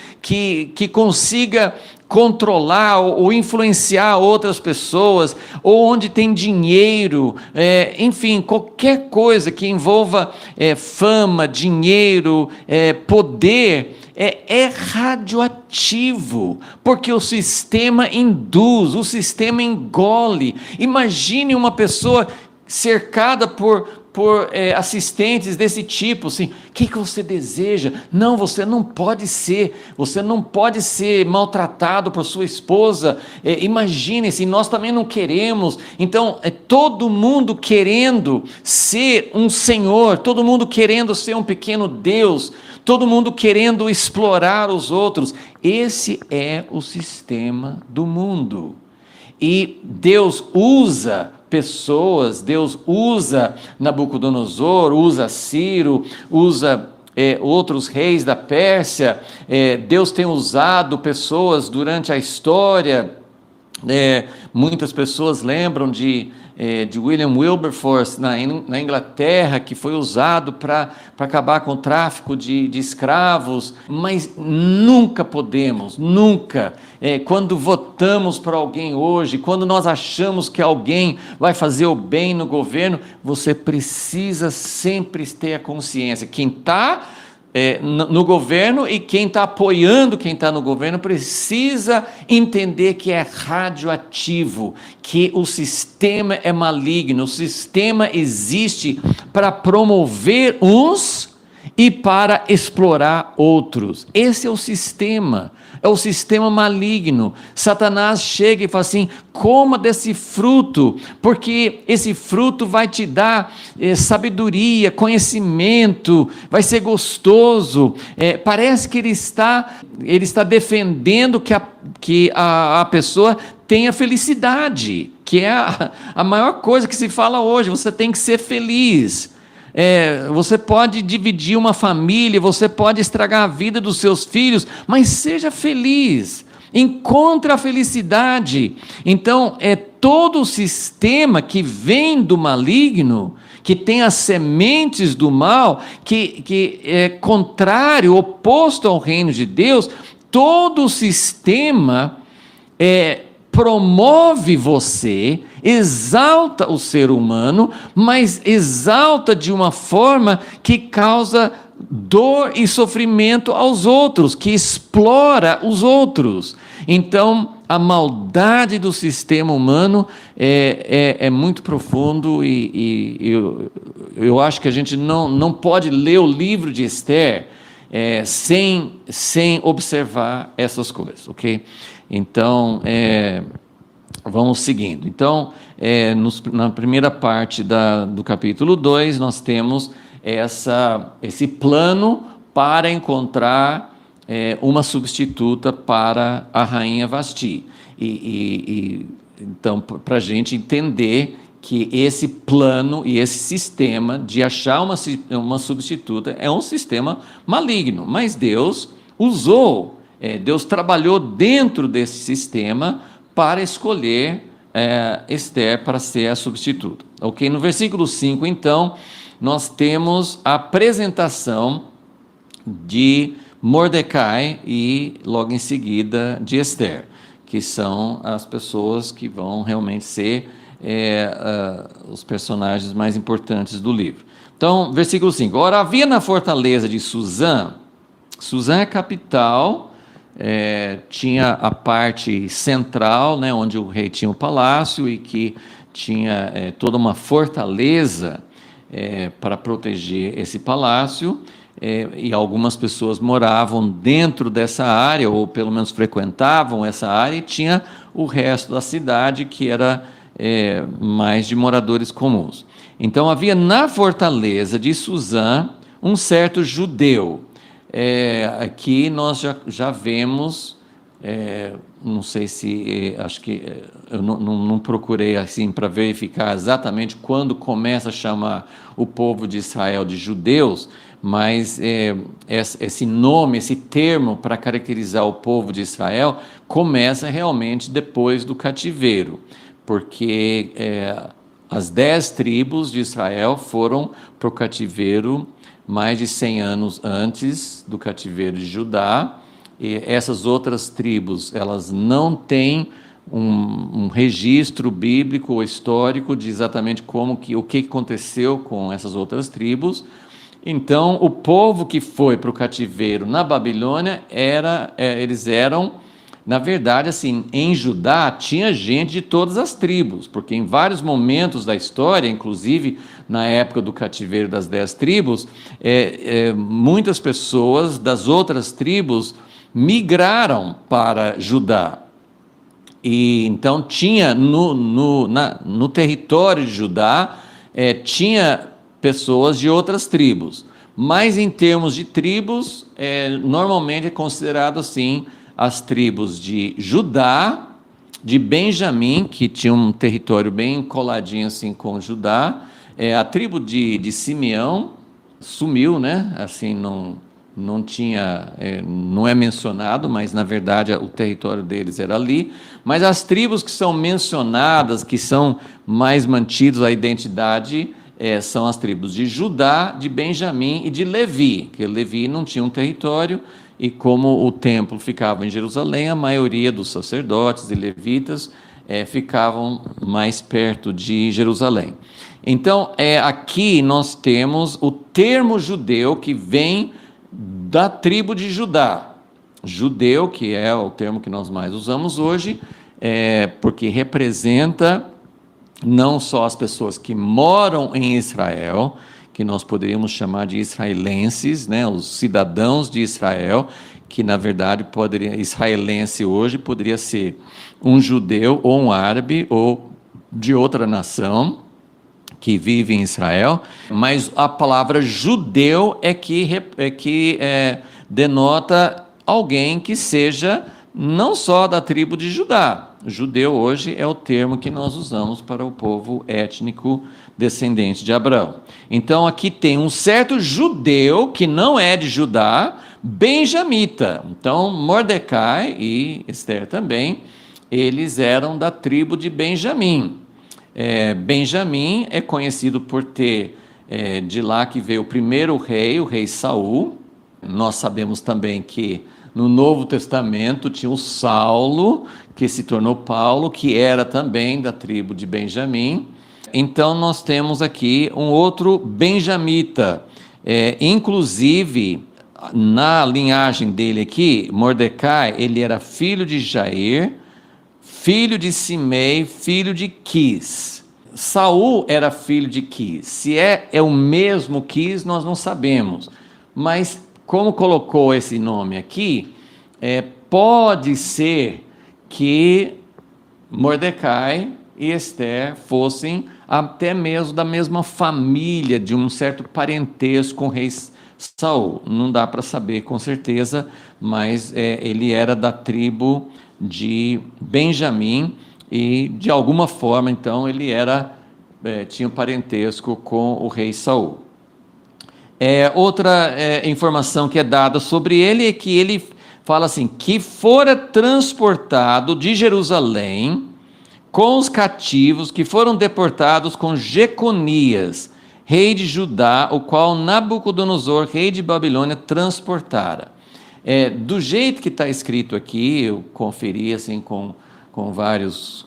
consiga controlar ou influenciar outras pessoas, ou onde tem dinheiro, enfim, qualquer coisa que envolva fama, dinheiro, poder, é radioativo, porque o sistema induz, o sistema engole. Imagine uma pessoa cercada por assistentes desse tipo, assim, o que você deseja? Não, você não pode ser maltratado por sua esposa. Imagine-se, nós também não queremos. Então, todo mundo querendo ser um senhor, todo mundo querendo ser um pequeno Deus, todo mundo querendo explorar os outros. Esse é o sistema do mundo. E Deus usa pessoas, Deus usa Nabucodonosor, usa Ciro, usa outros reis da Pérsia. Deus tem usado pessoas durante a história. Muitas pessoas lembram de William Wilberforce na Inglaterra, que foi usado para acabar com o tráfico de escravos. Mas nunca podemos, quando votamos para alguém hoje, quando nós achamos que alguém vai fazer o bem no governo, você precisa sempre ter a consciência, quem está no governo e quem está apoiando quem está no governo precisa entender que é radioativo, que o sistema é maligno, o sistema existe para promover uns e para explorar outros. Esse é o sistema maligno. Satanás chega e fala assim: coma desse fruto, porque esse fruto vai te dar sabedoria, conhecimento, vai ser gostoso. Parece que ele está defendendo que a pessoa tenha felicidade, que é a maior coisa que se fala hoje. Você tem que ser feliz. Você pode dividir uma família, você pode estragar a vida dos seus filhos, mas seja feliz. Encontre a felicidade. Então, todo o sistema que vem do maligno, que tem as sementes do mal, que é contrário, oposto ao reino de Deus, todo o sistema promove você, exalta o ser humano, mas exalta de uma forma que causa dor e sofrimento aos outros, que explora os outros. Então, a maldade do sistema humano é muito profundo e eu acho que a gente não pode ler o livro de Esther sem observar essas coisas, ok? Então, vamos seguindo. Então, na primeira parte do capítulo 2, nós temos esse plano para encontrar uma substituta para a rainha Vasti. Então, para a gente entender que esse plano e esse sistema de achar uma substituta é um sistema maligno, mas Deus usou, Deus trabalhou dentro desse sistema para escolher Esther para ser a substituta. Ok? No versículo 5, então, nós temos a apresentação de Mordecai e, logo em seguida, de Esther, que são as pessoas que vão realmente ser os personagens mais importantes do livro. Então, versículo 5. Ora, havia na fortaleza de Suzã é a capital, tinha a parte central, né, onde o rei tinha o palácio e que tinha toda uma fortaleza para proteger esse palácio, e algumas pessoas moravam dentro dessa área, ou pelo menos frequentavam essa área, e tinha o resto da cidade que era mais de moradores comuns. Então havia na fortaleza de Suzã um certo judeu. Aqui nós já vemos, não sei se, acho que eu não procurei assim para verificar exatamente quando começa a chamar o povo de Israel de judeus, mas esse nome, esse termo para caracterizar o povo de Israel começa realmente depois do cativeiro, porque as 10 tribos de Israel foram para o cativeiro mais de 100 anos antes do cativeiro de Judá, e essas outras tribos, elas não têm um registro bíblico ou histórico de exatamente o que aconteceu com essas outras tribos. Então, o povo que foi para o cativeiro na Babilônia, eles eram, na verdade, assim, em Judá tinha gente de todas as tribos, porque em vários momentos da história, inclusive na época do cativeiro das 10 tribos, muitas pessoas das outras tribos migraram para Judá. E então tinha no território de Judá, tinha pessoas de outras tribos, mas em termos de tribos, normalmente é considerado assim as tribos de Judá, de Benjamim, que tinha um território bem coladinho assim com Judá, a tribo de Simeão sumiu, né? Assim, não tinha, não é mencionado, mas na verdade o território deles era ali. Mas as tribos que são mencionadas, que são mais mantidas a identidade, são as tribos de Judá, de Benjamim e de Levi, que Levi não tinha um território, e como o templo ficava em Jerusalém, a maioria dos sacerdotes e levitas ficavam mais perto de Jerusalém. Então, aqui nós temos o termo judeu que vem da tribo de Judá. Judeu, que é o termo que nós mais usamos hoje, porque representa não só as pessoas que moram em Israel, que nós poderíamos chamar de israelenses, né, os cidadãos de Israel, que na verdade israelense hoje poderia ser um judeu ou um árabe ou de outra nação que vive em Israel, mas a palavra judeu é que denota alguém que seja não só da tribo de Judá. Judeu hoje é o termo que nós usamos para o povo étnico descendente de Abraão. Então aqui tem um certo judeu que não é de Judá, benjamita. Então Mordecai e Esther também, eles eram da tribo de Benjamim. Benjamim é conhecido por ter, de lá que veio o primeiro rei, o rei Saul. Nós sabemos também que no Novo Testamento tinha o Saulo, que se tornou Paulo, que era também da tribo de Benjamim. Então nós temos aqui um outro benjamita. Inclusive, na linhagem dele aqui, Mordecai, ele era filho de Jair, filho de Simei, filho de Quis. Saul era filho de Quis. Se é o mesmo Quis, nós não sabemos. Mas como colocou esse nome aqui, pode ser que Mordecai e Esther fossem até mesmo da mesma família, de um certo parentesco com o rei Saul. Não dá para saber com certeza, mas ele era da tribo de Benjamim e de alguma forma então ele tinha um parentesco com o rei Saul. Outra informação que é dada sobre ele é que ele fala assim, que fora transportado de Jerusalém com os cativos que foram deportados com Jeconias, rei de Judá, o qual Nabucodonosor, rei de Babilônia, transportara. Do jeito que está escrito aqui, eu conferi assim com vários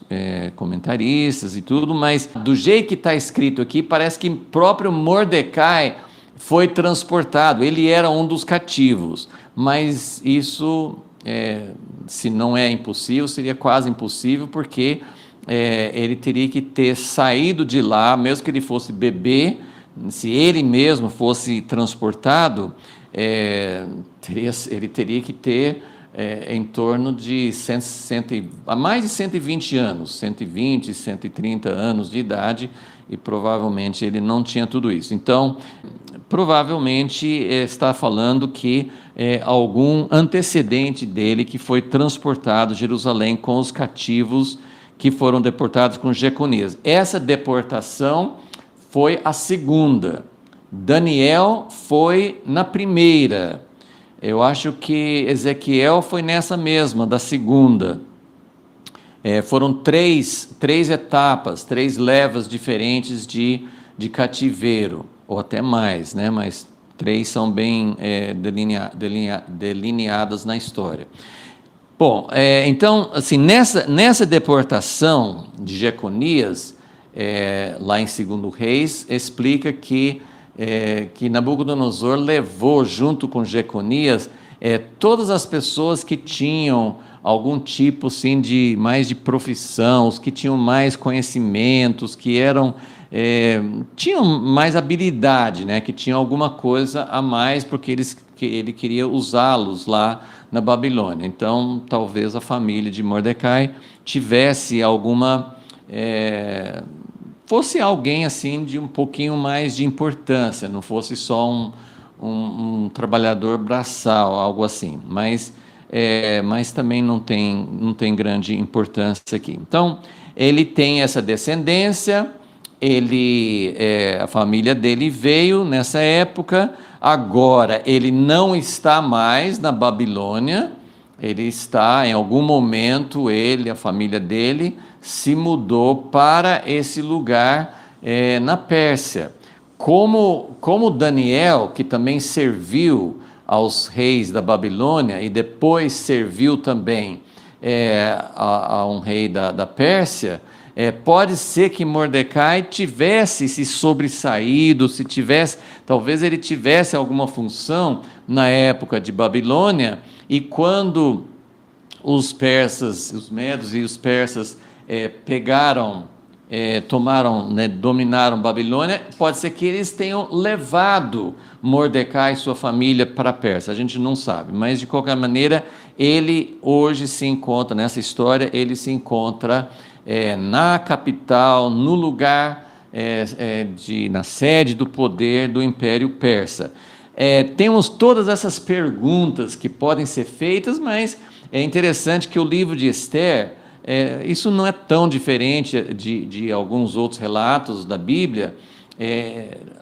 comentaristas e tudo, mas do jeito que está escrito aqui, parece que próprio Mordecai foi transportado, ele era um dos cativos, mas isso, se não é impossível, seria quase impossível, porque ele teria que ter saído de lá, mesmo que ele fosse bebê, se ele mesmo fosse transportado, ele teria que ter em torno de mais de 120 anos, 120, 130 anos de idade, e provavelmente ele não tinha tudo isso. Então, provavelmente está falando que algum antecedente dele que foi transportado a Jerusalém com os cativos que foram deportados com Jeconias. Essa deportação foi a segunda. Daniel foi na primeira. Eu acho que Ezequiel foi nessa mesma, da segunda. Foram três etapas, 3 levas diferentes de cativeiro, ou até mais, né? Mas 3 são bem delineadas na história. Bom, então, assim, nessa deportação de Jeconias, lá em 2 Reis, explica que Nabucodonosor levou junto com Jeconias todas as pessoas que tinham algum tipo assim, de profissão, os que tinham mais conhecimentos, que tinham mais habilidade, né? Que tinham alguma coisa a mais, porque ele queria usá-los lá na Babilônia. Então, talvez a família de Mordecai tivesse fosse alguém assim de um pouquinho mais de importância, não fosse só um trabalhador braçal, algo assim, mas também não tem grande importância aqui. Então, ele tem essa descendência, a família dele veio nessa época. Agora ele não está mais na Babilônia, ele está, em algum momento, a família dele, se mudou para esse lugar na Pérsia. Como Daniel, que também serviu aos reis da Babilônia e depois serviu também a um rei da Pérsia, pode ser que Mordecai tivesse se sobressaído, talvez ele tivesse alguma função na época de Babilônia, e quando os persas, os medos e os persas tomaram, né, dominaram Babilônia, pode ser que eles tenham levado Mordecai e sua família para a Pérsia, a gente não sabe, mas de qualquer maneira, ele hoje se encontra, nessa história, ele se encontra na capital, no lugar, na sede do poder do Império Persa. Temos todas essas perguntas que podem ser feitas, mas é interessante que o livro de Esther, isso não é tão diferente de alguns outros relatos da Bíblia.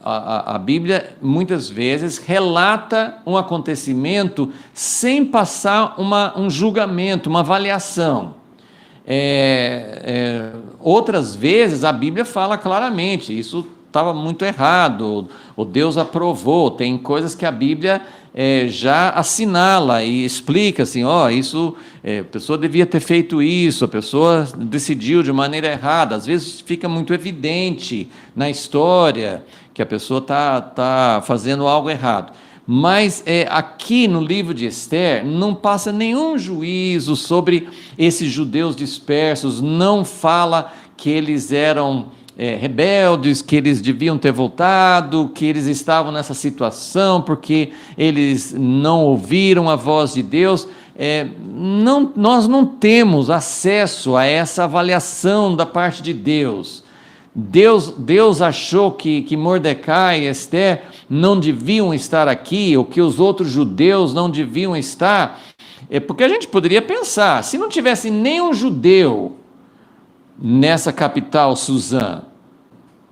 A Bíblia muitas vezes relata um acontecimento sem passar um julgamento, uma avaliação. Outras vezes a Bíblia fala claramente, isso estava muito errado, o Deus aprovou. Tem coisas que a Bíblia já assinala e explica assim, a pessoa devia ter feito isso, a pessoa decidiu de maneira errada. Às vezes fica muito evidente na história que a pessoa está fazendo algo errado. Mas aqui no livro de Esther não passa nenhum juízo sobre esses judeus dispersos, não fala que eles eram rebeldes, que eles deviam ter voltado, que eles estavam nessa situação porque eles não ouviram a voz de Deus. Nós não temos acesso a essa avaliação da parte de Deus. Deus achou que Mordecai e Esther não deviam estar aqui, ou que os outros judeus não deviam estar, porque a gente poderia pensar, se não tivesse nenhum judeu nessa capital, Suzã,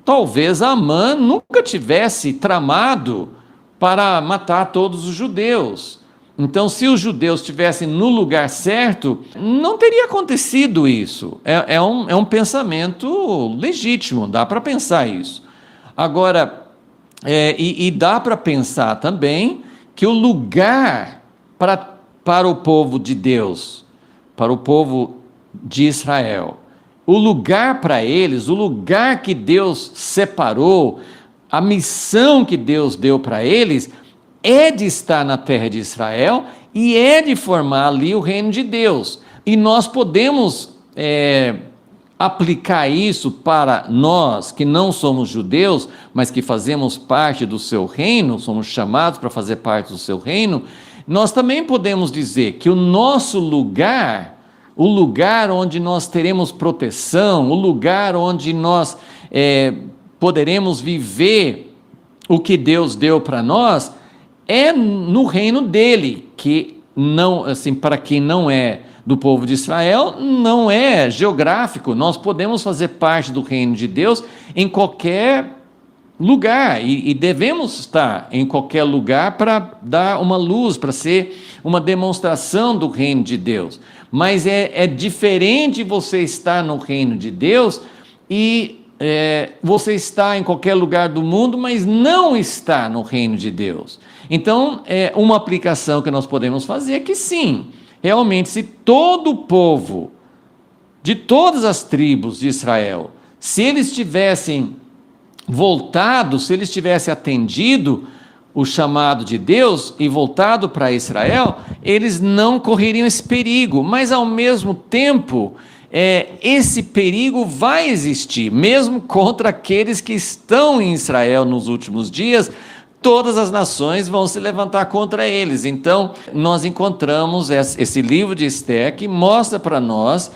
talvez Amã nunca tivesse tramado para matar todos os judeus. Então, se os judeus estivessem no lugar certo, não teria acontecido isso. É um pensamento legítimo, dá para pensar isso. Agora, dá para pensar também que o lugar para o povo de Deus, para o povo de Israel, o lugar para eles, o lugar que Deus separou, a missão que Deus deu para eles, é de estar na terra de Israel e é de formar ali o reino de Deus. E nós podemos aplicar isso para nós que não somos judeus, mas que fazemos parte do seu reino, somos chamados para fazer parte do seu reino. Nós também podemos dizer que o nosso lugar, o lugar onde nós teremos proteção, o lugar onde nós poderemos viver o que Deus deu para nós, é no reino dele, que não, assim, para quem não é do povo de Israel, não é geográfico. Nós podemos fazer parte do reino de Deus em qualquer lugar, e devemos estar em qualquer lugar para dar uma luz, para ser uma demonstração do reino de Deus. Mas é diferente você estar no reino de Deus e você está em qualquer lugar do mundo, mas não está no reino de Deus. Então, uma aplicação que nós podemos fazer é que sim, realmente, se todo o povo, de todas as tribos de Israel, se eles tivessem voltado, se eles tivessem atendido o chamado de Deus e voltado para Israel, eles não correriam esse perigo. Mas, ao mesmo tempo, esse perigo vai existir, mesmo contra aqueles que estão em Israel nos últimos dias. Todas as nações vão se levantar contra eles. Então, nós encontramos esse livro de Esther que mostra para nós,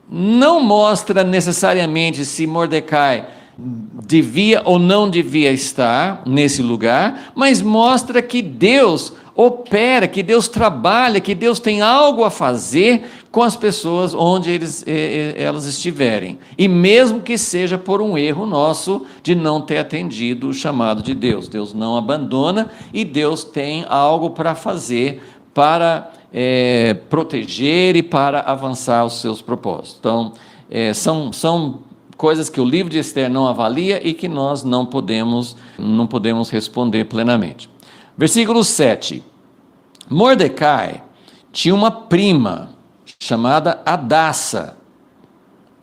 não mostra necessariamente se Mordecai devia ou não devia estar nesse lugar, mas mostra que Deus opera, que Deus trabalha, que Deus tem algo a fazer com as pessoas onde elas estiverem. E mesmo que seja por um erro nosso de não ter atendido o chamado de Deus. Deus não abandona e Deus tem algo para fazer, para proteger e para avançar os seus propósitos. Então, são coisas que o livro de Esther não avalia e que nós não podemos responder plenamente. Versículo 7. Mordecai tinha uma prima chamada Hadassa,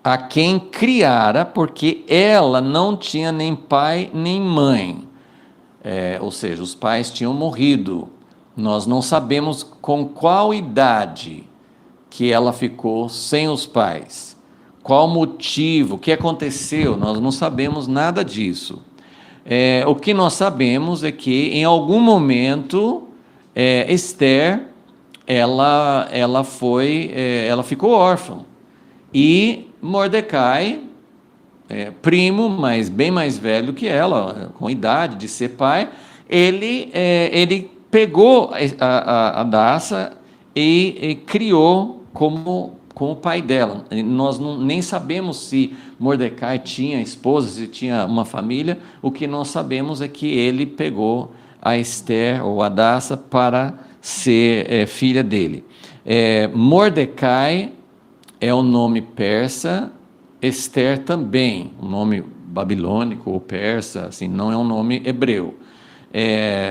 a quem criara, porque ela não tinha nem pai nem mãe. Ou seja, os pais tinham morrido. Nós não sabemos com qual idade que ela ficou sem os pais. Qual motivo, o que aconteceu, nós não sabemos nada disso. O que nós sabemos é que em algum momento Esther, ela ficou órfã, e Mordecai, primo, mas bem mais velho que ela, com idade de ser pai, ele pegou a Hadassa e criou como o pai dela. Nós nem sabemos se Mordecai tinha esposa, se tinha uma família. O que nós sabemos é que ele pegou a Esther ou Hadassa para ser filha dele. Mordecai é o nome persa, Esther também, um nome babilônico ou persa, assim, não é um nome hebreu.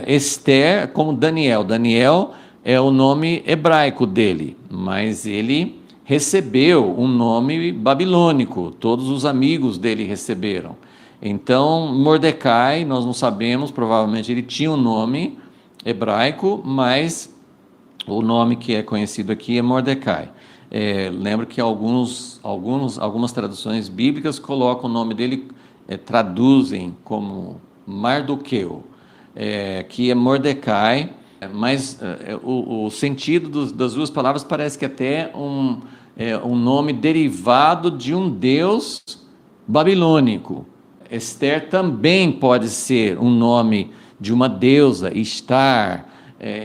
Esther, como Daniel. Daniel é o nome hebraico dele, mas ele recebeu um nome babilônico, todos os amigos dele receberam. Então, Mordecai, nós não sabemos, provavelmente ele tinha um nome hebraico, mas o nome que é conhecido aqui é Mordecai. Lembro que algumas traduções bíblicas colocam o nome dele, traduzem como Mardoqueu, que é Mordecai, mas o sentido das duas palavras parece que até um nome derivado de um deus babilônico. Esther também pode ser um nome de uma deusa, Ishtar,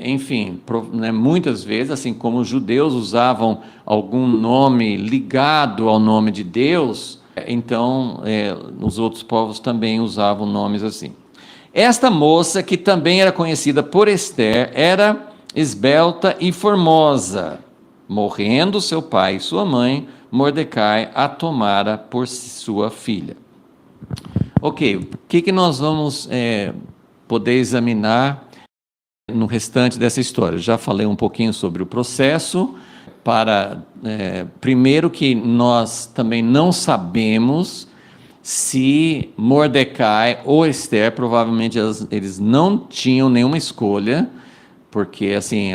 enfim, né, muitas vezes, assim como os judeus usavam algum nome ligado ao nome de Deus, então os outros povos também usavam nomes assim. Esta moça, que também era conhecida por Esther, era esbelta e formosa. Morrendo seu pai e sua mãe, Mordecai a tomara por sua filha. Ok, o que nós vamos poder examinar no restante dessa história? Já falei um pouquinho sobre o processo. Primeiro que nós também não sabemos se Mordecai ou Esther, provavelmente eles não tinham nenhuma escolha, porque assim,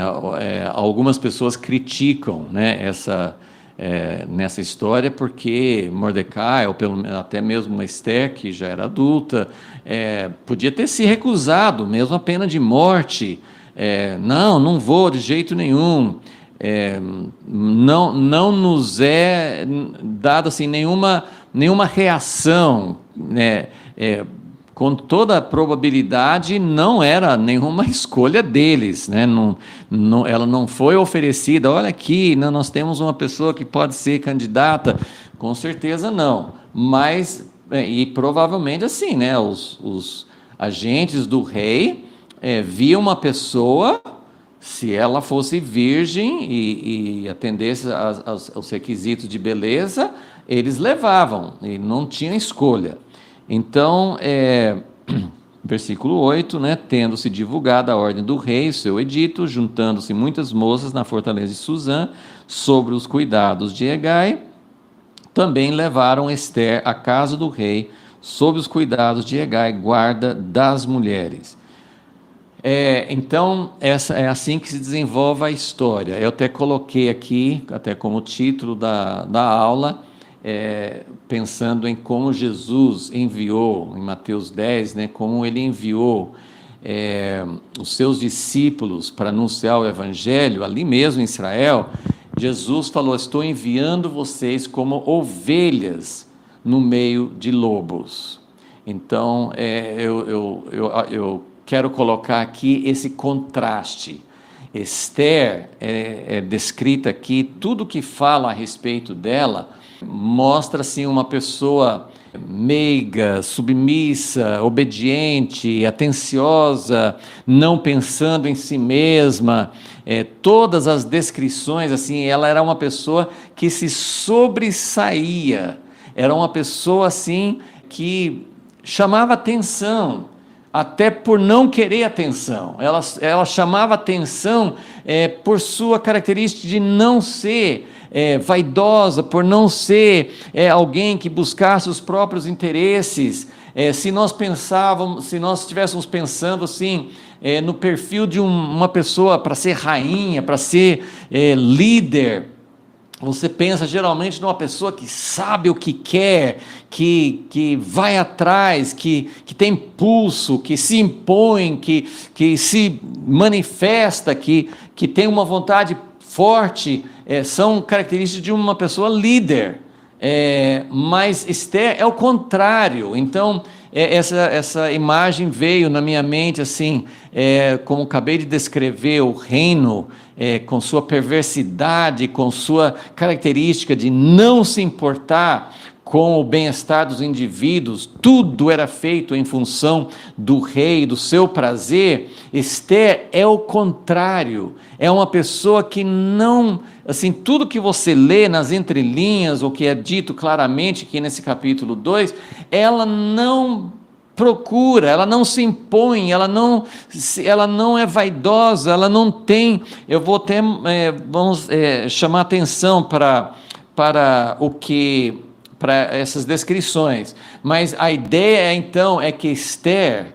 algumas pessoas criticam, né, nessa história, porque Mordecai, ou até mesmo Esther, que já era adulta, podia ter se recusado, mesmo a pena de morte. Não vou de jeito nenhum. Não nos é dado assim, nenhuma reação, né? Com toda a probabilidade, não era nenhuma escolha deles, né? Ela não foi oferecida, olha aqui, nós temos uma pessoa que pode ser candidata, com certeza não, mas, e provavelmente assim, né? Os agentes do rei viam uma pessoa, se ela fosse virgem e atendesse aos requisitos de beleza, eles levavam, e não tinha escolha. Então, versículo 8, né, tendo-se divulgada a ordem do rei, seu edito, juntando-se muitas moças na fortaleza de Suzã, sobre os cuidados de Hegai, também levaram Esther à casa do rei, sob os cuidados de Hegai, guarda das mulheres. Então, é assim que se desenvolve a história. Eu até coloquei aqui, até como título da aula, pensando em como Jesus enviou, em Mateus 10, né, como ele enviou os seus discípulos para anunciar o Evangelho, ali mesmo em Israel. Jesus falou: estou enviando vocês como ovelhas no meio de lobos. Então, eu quero colocar aqui esse contraste. Esther é descrita aqui, tudo que fala a respeito dela mostra assim, uma pessoa meiga, submissa, obediente, atenciosa, não pensando em si mesma. Todas as descrições, assim, ela era uma pessoa que se sobressaía, era uma pessoa assim que chamava atenção, até por não querer atenção. Ela chamava atenção por sua característica de não ser vaidosa, por não ser alguém que buscasse os próprios interesses. Se nós estivéssemos pensando assim, no perfil de uma pessoa para ser rainha, para ser líder, você pensa geralmente numa pessoa que sabe o que quer, que vai atrás, que tem pulso, que se impõe, que se manifesta, que tem uma vontade forte. São características de uma pessoa líder. Mas Esther é o contrário. Então, essa imagem veio na minha mente assim, como acabei de descrever, o reino com sua perversidade, com sua característica de não se importar com o bem-estar dos indivíduos, tudo era feito em função do rei, do seu prazer. Esther é o contrário, é uma pessoa que não, assim, tudo que você lê nas entrelinhas, ou que é dito claramente aqui nesse capítulo 2, ela não procura, ela não se impõe, ela não é vaidosa, ela não tem, eu vou até, vamos chamar atenção para o que, para essas descrições, mas a ideia então é que Esther,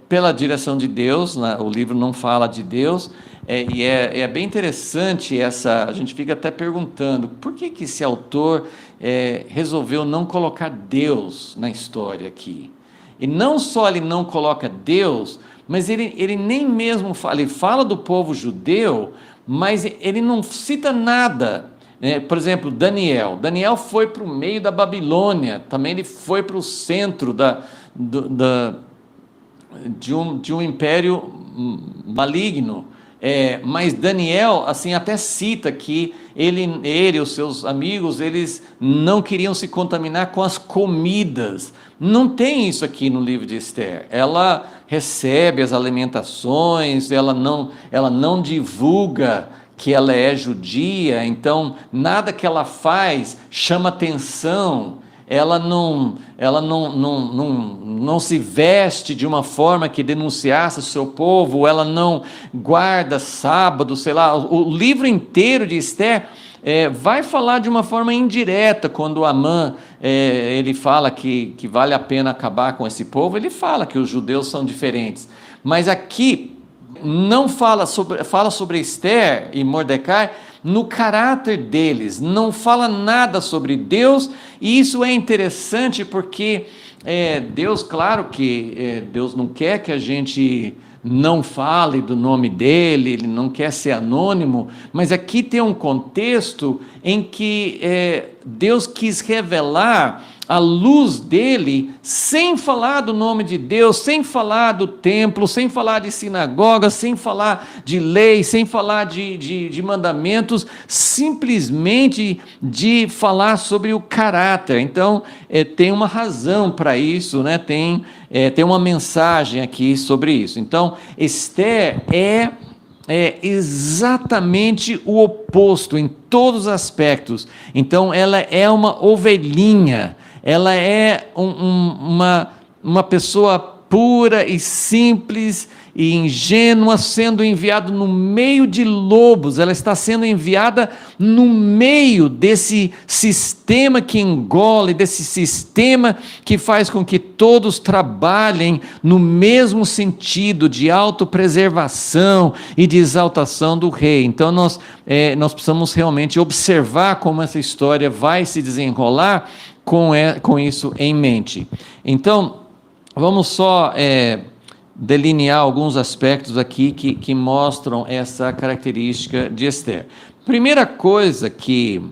pela direção de Deus, o livro não fala de Deus, e é bem interessante a gente fica até perguntando, por que esse autor resolveu não colocar Deus na história aqui? E não só ele não coloca Deus, mas ele nem mesmo fala, ele fala do povo judeu, mas ele não cita nada. Por exemplo, Daniel foi para o meio da Babilônia, também ele foi para o centro de um império maligno, mas Daniel, assim, até cita que ele e os seus amigos, eles não queriam se contaminar com as comidas. Não tem isso aqui no livro de Esther. Ela recebe as alimentações, ela não divulga que ela é judia, então nada que ela faz chama atenção. Ela não se veste de uma forma que denunciasse o seu povo, ela não guarda sábado, sei lá. O livro inteiro de Esther vai falar de uma forma indireta. Quando Amã ele fala que vale a pena acabar com esse povo, ele fala que os judeus são diferentes, mas aqui não fala sobre Esther e Mordecai no caráter deles, não fala nada sobre Deus, e isso é interessante porque Deus, claro que Deus não quer que a gente não fale do nome dele, ele não quer ser anônimo, mas aqui tem um contexto em que Deus quis revelar a luz dele, sem falar do nome de Deus, sem falar do templo, sem falar de sinagoga, sem falar de lei, sem falar de mandamentos, simplesmente de falar sobre o caráter. Então, tem uma razão para isso, né? Tem uma mensagem aqui sobre isso. Então, Esther é exatamente o oposto em todos os aspectos. Então, ela é uma ovelhinha, ela é uma pessoa pura e simples e ingênua, sendo enviada no meio de lobos. Ela está sendo enviada no meio desse sistema que engole, desse sistema que faz com que todos trabalhem no mesmo sentido de autopreservação e de exaltação do rei. Então nós precisamos realmente observar como essa história vai se desenrolar com isso em mente. Então, vamos só delinear alguns aspectos aqui que mostram essa característica de Esther. Primeira coisa que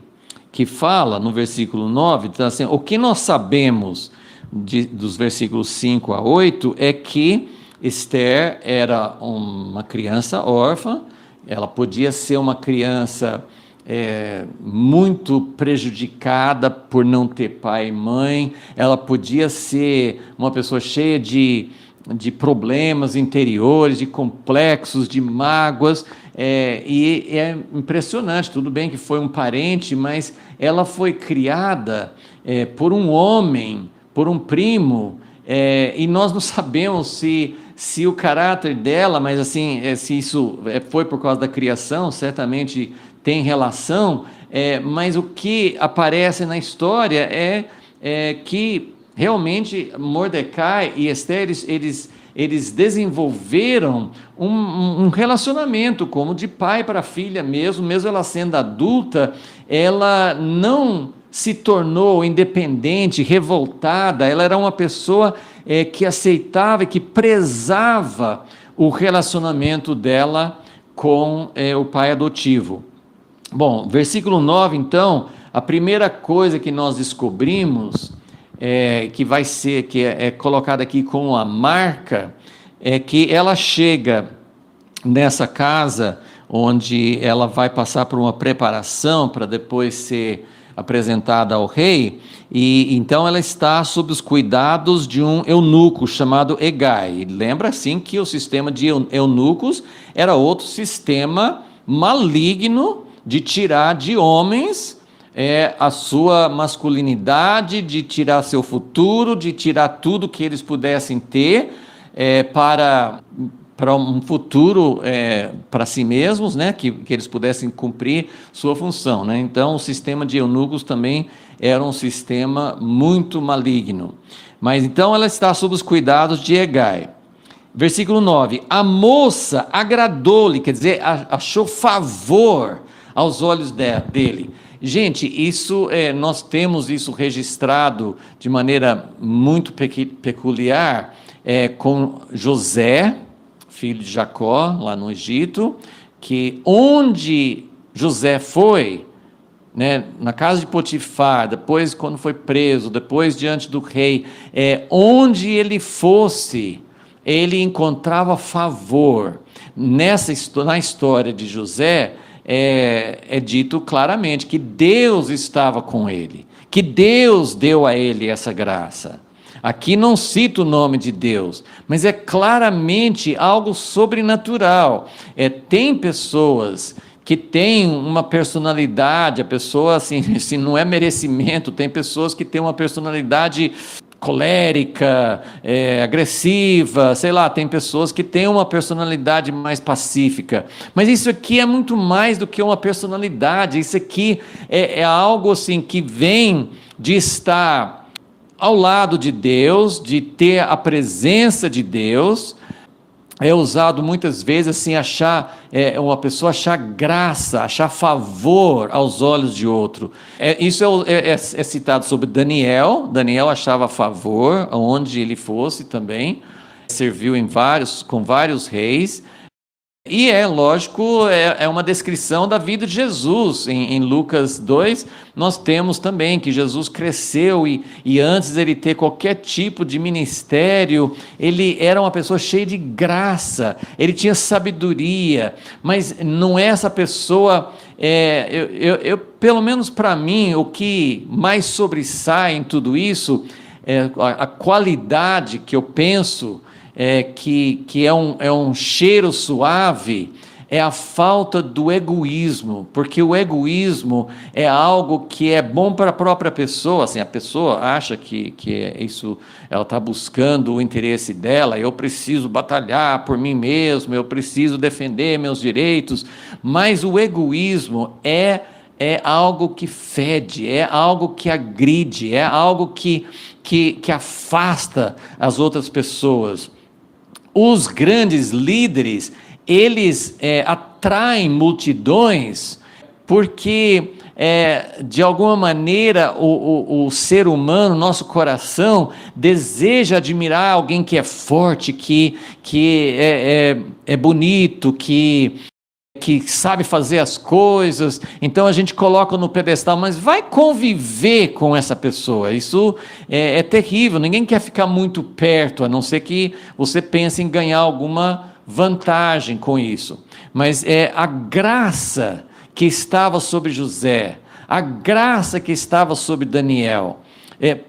fala no versículo 9, então assim, o que nós sabemos dos versículos 5 a 8 é que Esther era uma criança órfã, ela podia ser uma criança muito prejudicada por não ter pai e mãe, ela podia ser uma pessoa cheia de problemas interiores, de complexos, de mágoas, e é impressionante. Tudo bem que foi um parente, mas ela foi criada por um homem, por um primo, e nós não sabemos se o caráter dela, mas assim, se isso foi por causa da criação, certamente tem relação, mas o que aparece na história é que realmente Mordecai e Esther, eles desenvolveram um relacionamento como de pai para filha mesmo ela sendo adulta, ela não se tornou independente, revoltada, ela era uma pessoa que aceitava e que prezava o relacionamento dela com o pai adotivo. Bom, versículo 9, então, a primeira coisa que nós descobrimos, que é colocada aqui como a marca, é que ela chega nessa casa, onde ela vai passar por uma preparação para depois ser apresentada ao rei, e então ela está sob os cuidados de um eunuco chamado Hegai. Lembra assim que o sistema de eunucos era outro sistema maligno de tirar de homens a sua masculinidade, de tirar seu futuro, de tirar tudo que eles pudessem ter para um futuro para si mesmos, né, que eles pudessem cumprir sua função, né? Então o sistema de eunucos também era um sistema muito maligno. Mas então ela está sob os cuidados de Hegai. Versículo 9, a moça agradou-lhe, quer dizer, achou favor aos olhos dele. Gente, isso nós temos isso registrado de maneira muito peculiar com José, filho de Jacó, lá no Egito, que onde José foi, né, na casa de Potifar, depois quando foi preso, depois diante do rei, onde ele fosse, ele encontrava favor. Na história de José, é dito claramente que Deus estava com ele, que Deus deu a ele essa graça. Aqui não cita o nome de Deus, mas é claramente algo sobrenatural. Tem pessoas que têm uma personalidade, a pessoa assim, se não é merecimento, tem pessoas que têm uma personalidade colérica, agressiva, sei lá, tem pessoas que têm uma personalidade mais pacífica, mas isso aqui é muito mais do que uma personalidade, isso aqui é algo assim que vem de estar ao lado de Deus, de ter a presença de Deus. É usado muitas vezes assim, uma pessoa achar graça, achar favor aos olhos de outro. Isso é citado sobre Daniel. Daniel achava favor aonde ele fosse também, serviu com vários reis. E lógico, é uma descrição da vida de Jesus. Em Lucas 2, nós temos também que Jesus cresceu e antes de ele ter qualquer tipo de ministério, ele era uma pessoa cheia de graça, ele tinha sabedoria, mas não é essa pessoa, pelo menos para mim, o que mais sobressai em tudo isso, a qualidade que eu penso, que é um cheiro suave, é a falta do egoísmo, porque o egoísmo é algo que é bom para a própria pessoa, assim, a pessoa acha que isso, ela está buscando o interesse dela, eu preciso batalhar por mim mesmo, eu preciso defender meus direitos, mas o egoísmo é algo que fede, é algo que agride, é algo que afasta as outras pessoas. Os grandes líderes, eles atraem multidões, porque de alguma maneira o ser humano, nosso coração, deseja admirar alguém que é forte, que é bonito, que sabe fazer as coisas, então a gente coloca no pedestal, mas vai conviver com essa pessoa, isso é terrível, ninguém quer ficar muito perto, a não ser que você pense em ganhar alguma vantagem com isso, mas a graça que estava sobre José, a graça que estava sobre Daniel.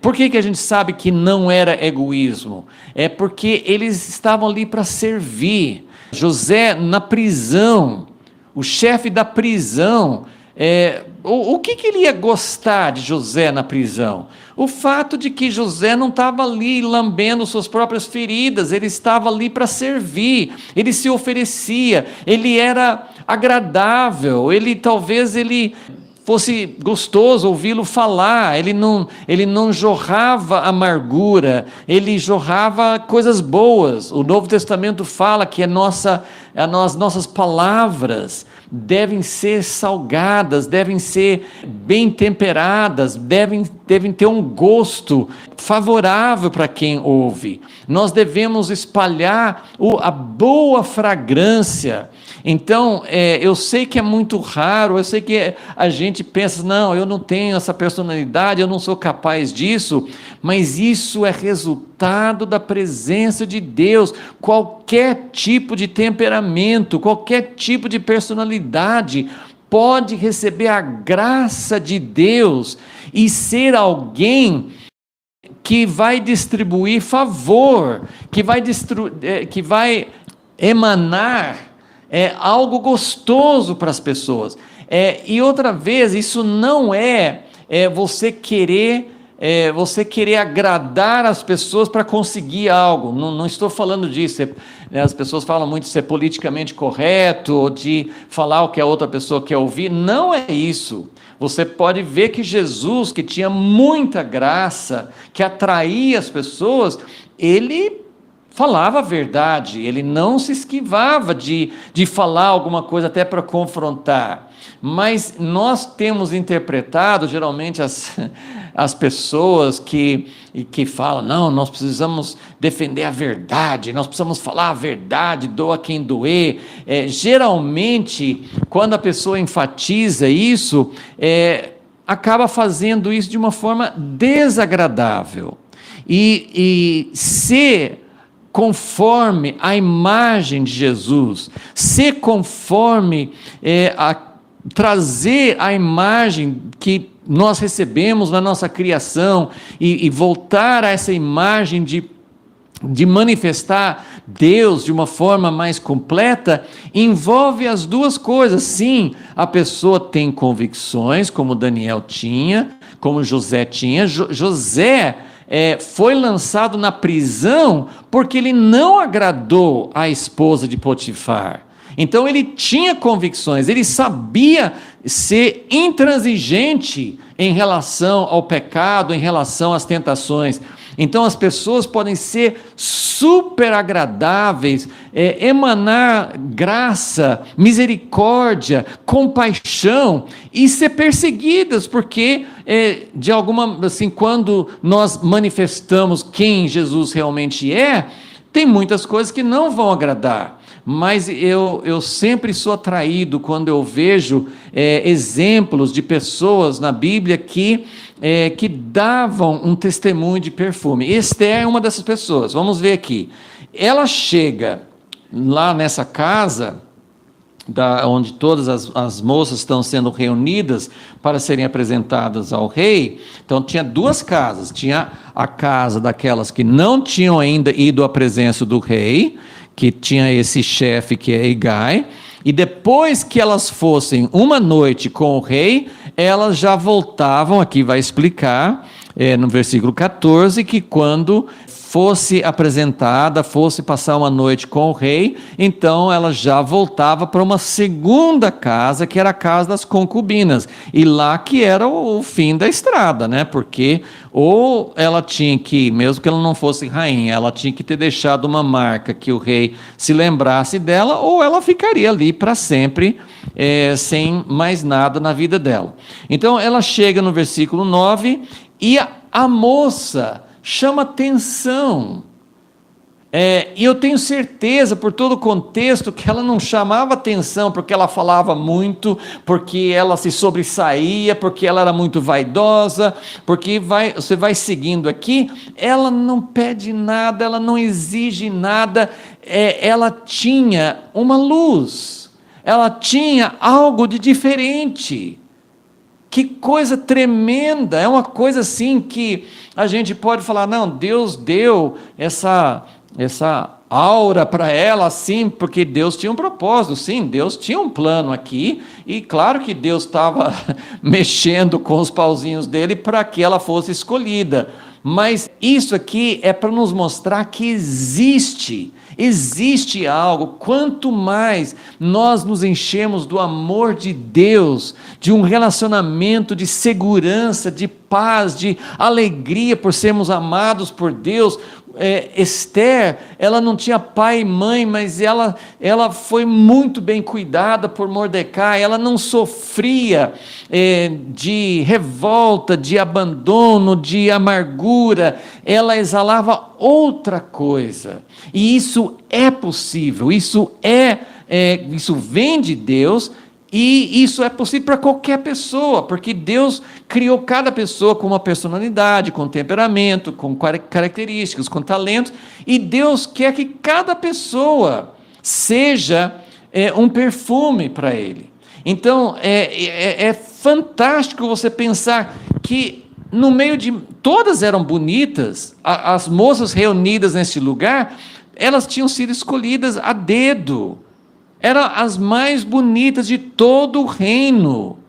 Por que a gente sabe que não era egoísmo? É porque eles estavam ali para servir. José na prisão, o chefe da prisão, o que ele ia gostar de José na prisão? O fato de que José não estava ali lambendo suas próprias feridas, ele estava ali para servir, ele se oferecia, ele era agradável, talvez ele fosse gostoso ouvi-lo falar, ele não jorrava amargura, ele jorrava coisas boas. O Novo Testamento fala que as nossas palavras devem ser salgadas, devem ser bem temperadas, devem ter um gosto favorável para quem ouve. Nós devemos espalhar a boa fragrância. Então, eu sei que é muito raro, eu sei que a gente pensa, não, eu não tenho essa personalidade, eu não sou capaz disso, mas isso é resultado da presença de Deus. Qualquer tipo de temperamento, qualquer tipo de personalidade pode receber a graça de Deus e ser alguém que vai distribuir favor, que vai emanar algo gostoso para as pessoas. E outra vez, isso não você querer agradar as pessoas para conseguir algo. Não estou falando disso. As pessoas falam muito de ser politicamente correto, ou de falar o que a outra pessoa quer ouvir. Não é isso. Você pode ver que Jesus, que tinha muita graça, que atraía as pessoas, ele falava a verdade, ele não se esquivava de falar alguma coisa até para confrontar. Mas nós temos interpretado, geralmente, as pessoas que falam, não, nós precisamos defender a verdade, nós precisamos falar a verdade, doa quem doer. Geralmente, quando a pessoa enfatiza isso, acaba fazendo isso de uma forma desagradável. E ser conforme a imagem de Jesus, ser conforme trazer a imagem que nós recebemos na nossa criação e voltar a essa imagem de manifestar Deus de uma forma mais completa, envolve as duas coisas. Sim, a pessoa tem convicções, como Daniel tinha, como José tinha. José foi lançado na prisão porque ele não agradou a esposa de Potifar. Então ele tinha convicções, ele sabia ser intransigente em relação ao pecado, em relação às tentações. Então as pessoas podem ser super agradáveis, emanar graça, misericórdia, compaixão e ser perseguidas, porque de alguma, assim, quando nós manifestamos quem Jesus realmente tem muitas coisas que não vão agradar. Mas eu sempre sou atraído quando eu vejo exemplos de pessoas na Bíblia que davam um testemunho de perfume. Esther é uma dessas pessoas. Vamos ver aqui. Ela chega lá nessa casa, onde todas as moças estão sendo reunidas para serem apresentadas ao rei. Então tinha duas casas. Tinha a casa daquelas que não tinham ainda ido à presença do rei, que tinha esse chefe que é Hegai, e depois que elas fossem uma noite com o rei, elas já voltavam, aqui vai explicar, no versículo 14, que quando fosse apresentada, fosse passar uma noite com o rei, então ela já voltava para uma segunda casa, que era a casa das concubinas, e lá que era o fim da estrada, né? Porque ou ela tinha que, mesmo que ela não fosse rainha, ela tinha que ter deixado uma marca que o rei se lembrasse dela, ou ela ficaria ali para sempre, sem mais nada na vida dela. Então ela chega no versículo 9, e a moça chama atenção, e eu tenho certeza, por todo o contexto, que ela não chamava atenção porque ela falava muito, porque ela se sobressaía, porque ela era muito vaidosa, porque você vai seguindo aqui, ela não pede nada, ela não exige nada, ela tinha uma luz, ela tinha algo de diferente. Que coisa tremenda, é uma coisa assim que a gente pode falar, não, Deus deu essa aura para ela assim, porque Deus tinha um propósito. Sim, Deus tinha um plano aqui, e claro que Deus estava mexendo com os pauzinhos dele para que ela fosse escolhida, mas isso aqui é para nos mostrar que existe algo. Quanto mais nós nos enchemos do amor de Deus, de um relacionamento de segurança, de paz, de alegria por sermos amados por Deus. Esther, ela não tinha pai e mãe, mas ela foi muito bem cuidada por Mordecai, ela não sofria de revolta, de abandono, de amargura, ela exalava outra coisa, e isso é possível, isso é isso vem de Deus, e isso é possível para qualquer pessoa, porque Deus criou cada pessoa com uma personalidade, com temperamento, com características, com talentos, e Deus quer que cada pessoa seja um perfume para Ele. Então, é fantástico você pensar que no meio de... Todas eram bonitas, as moças reunidas nesse lugar, elas tinham sido escolhidas a dedo, eram as mais bonitas de todo o reino,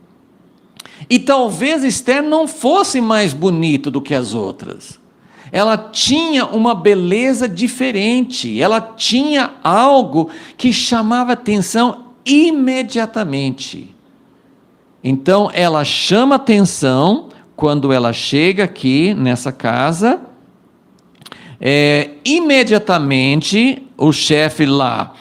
e talvez Esther não fosse mais bonita do que as outras, ela tinha uma beleza diferente, ela tinha algo que chamava atenção imediatamente. Então ela chama atenção quando ela chega aqui nessa casa. Imediatamente o chefe lá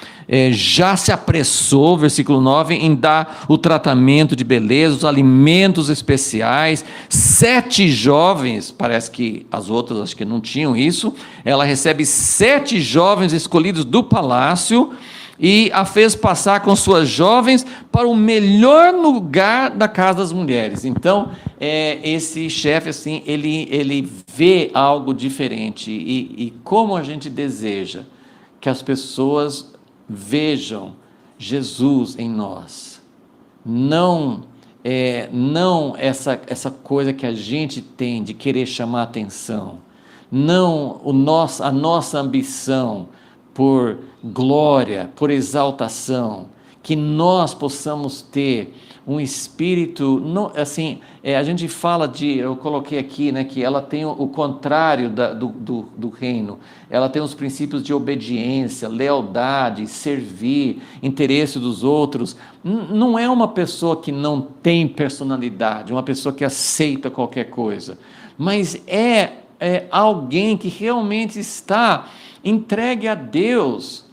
já se apressou, versículo 9, em dar o tratamento de beleza, os alimentos especiais. 7 jovens, parece que as outras acho que não tinham isso, ela recebe 7 jovens escolhidos do palácio, e a fez passar com suas jovens para o melhor lugar da casa das mulheres. Então, esse chefe, assim, ele vê algo diferente, e como a gente deseja que as pessoas vejam Jesus em nós, não essa coisa que a gente tem de querer chamar atenção, não a nossa ambição por glória, por exaltação, que nós possamos ter um espírito, assim, a gente fala eu coloquei aqui, né, que ela tem o contrário do reino, ela tem os princípios de obediência, lealdade, servir, interesse dos outros. Não é uma pessoa que não tem personalidade, uma pessoa que aceita qualquer coisa, mas é alguém que realmente está entregue a Deus.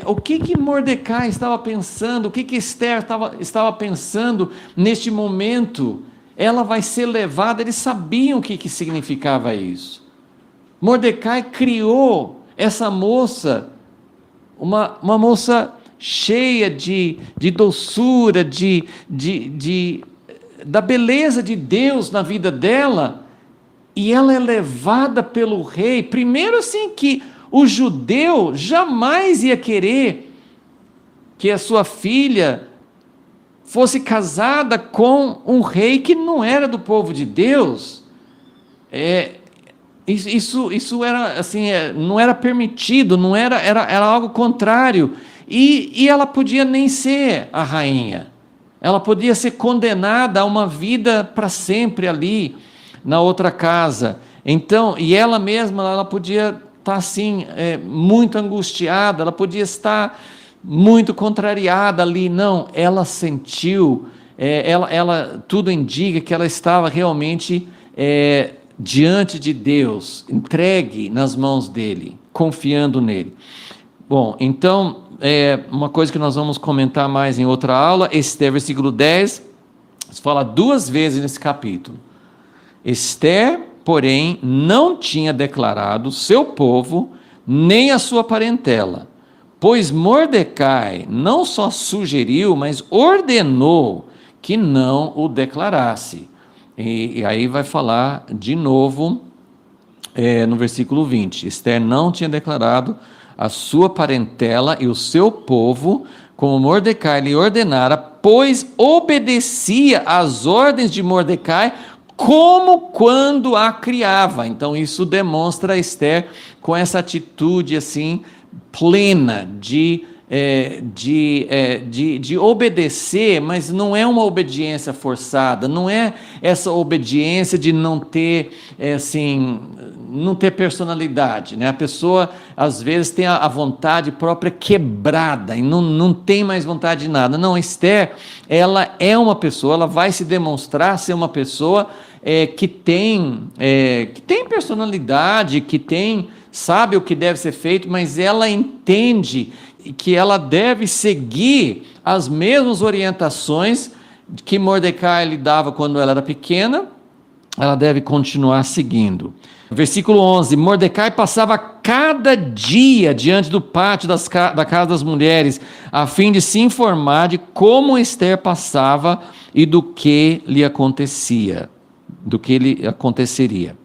O que Mordecai estava pensando, o que Esther estava pensando neste momento? Ela vai ser levada, eles sabiam o que significava isso. Mordecai criou essa moça, uma moça cheia de doçura, da beleza de Deus na vida dela, e ela é levada pelo rei, primeiro assim que o judeu jamais ia querer que a sua filha fosse casada com um rei que não era do povo de Deus. Isso era assim, não era permitido, era algo contrário. E ela podia nem ser a rainha. Ela podia ser condenada a uma vida para sempre ali na outra casa. Então, e ela mesma, ela podia estar assim, muito angustiada, ela podia estar muito contrariada ali. Não, ela sentiu, tudo indica que ela estava realmente diante de Deus, entregue nas mãos dele, confiando nele. Bom, então, uma coisa que nós vamos comentar mais em outra aula, Esther, versículo 10, fala 2 vezes nesse capítulo. Esther, porém, não tinha declarado seu povo, nem a sua parentela, pois Mordecai não só sugeriu, mas ordenou que não o declarasse. E aí vai falar de novo, no versículo 20, Esther não tinha declarado a sua parentela e o seu povo, como Mordecai lhe ordenara, pois obedecia às ordens de Mordecai, como quando a criava. Então isso demonstra Esther com essa atitude assim plena de obedecer, mas não é uma obediência forçada, não é essa obediência de não ter não ter personalidade, né? A pessoa às vezes tem a vontade própria quebrada e não tem mais vontade de nada. Não, Esther, ela é uma pessoa, ela vai se demonstrar ser uma pessoa que tem personalidade, sabe o que deve ser feito, mas ela entende que ela deve seguir as mesmas orientações que Mordecai lhe dava quando ela era pequena, ela deve continuar seguindo. Versículo 11, Mordecai passava cada dia diante do pátio da casa das mulheres, a fim de se informar de como Esther passava e do que lhe acontecia, do que lhe aconteceria.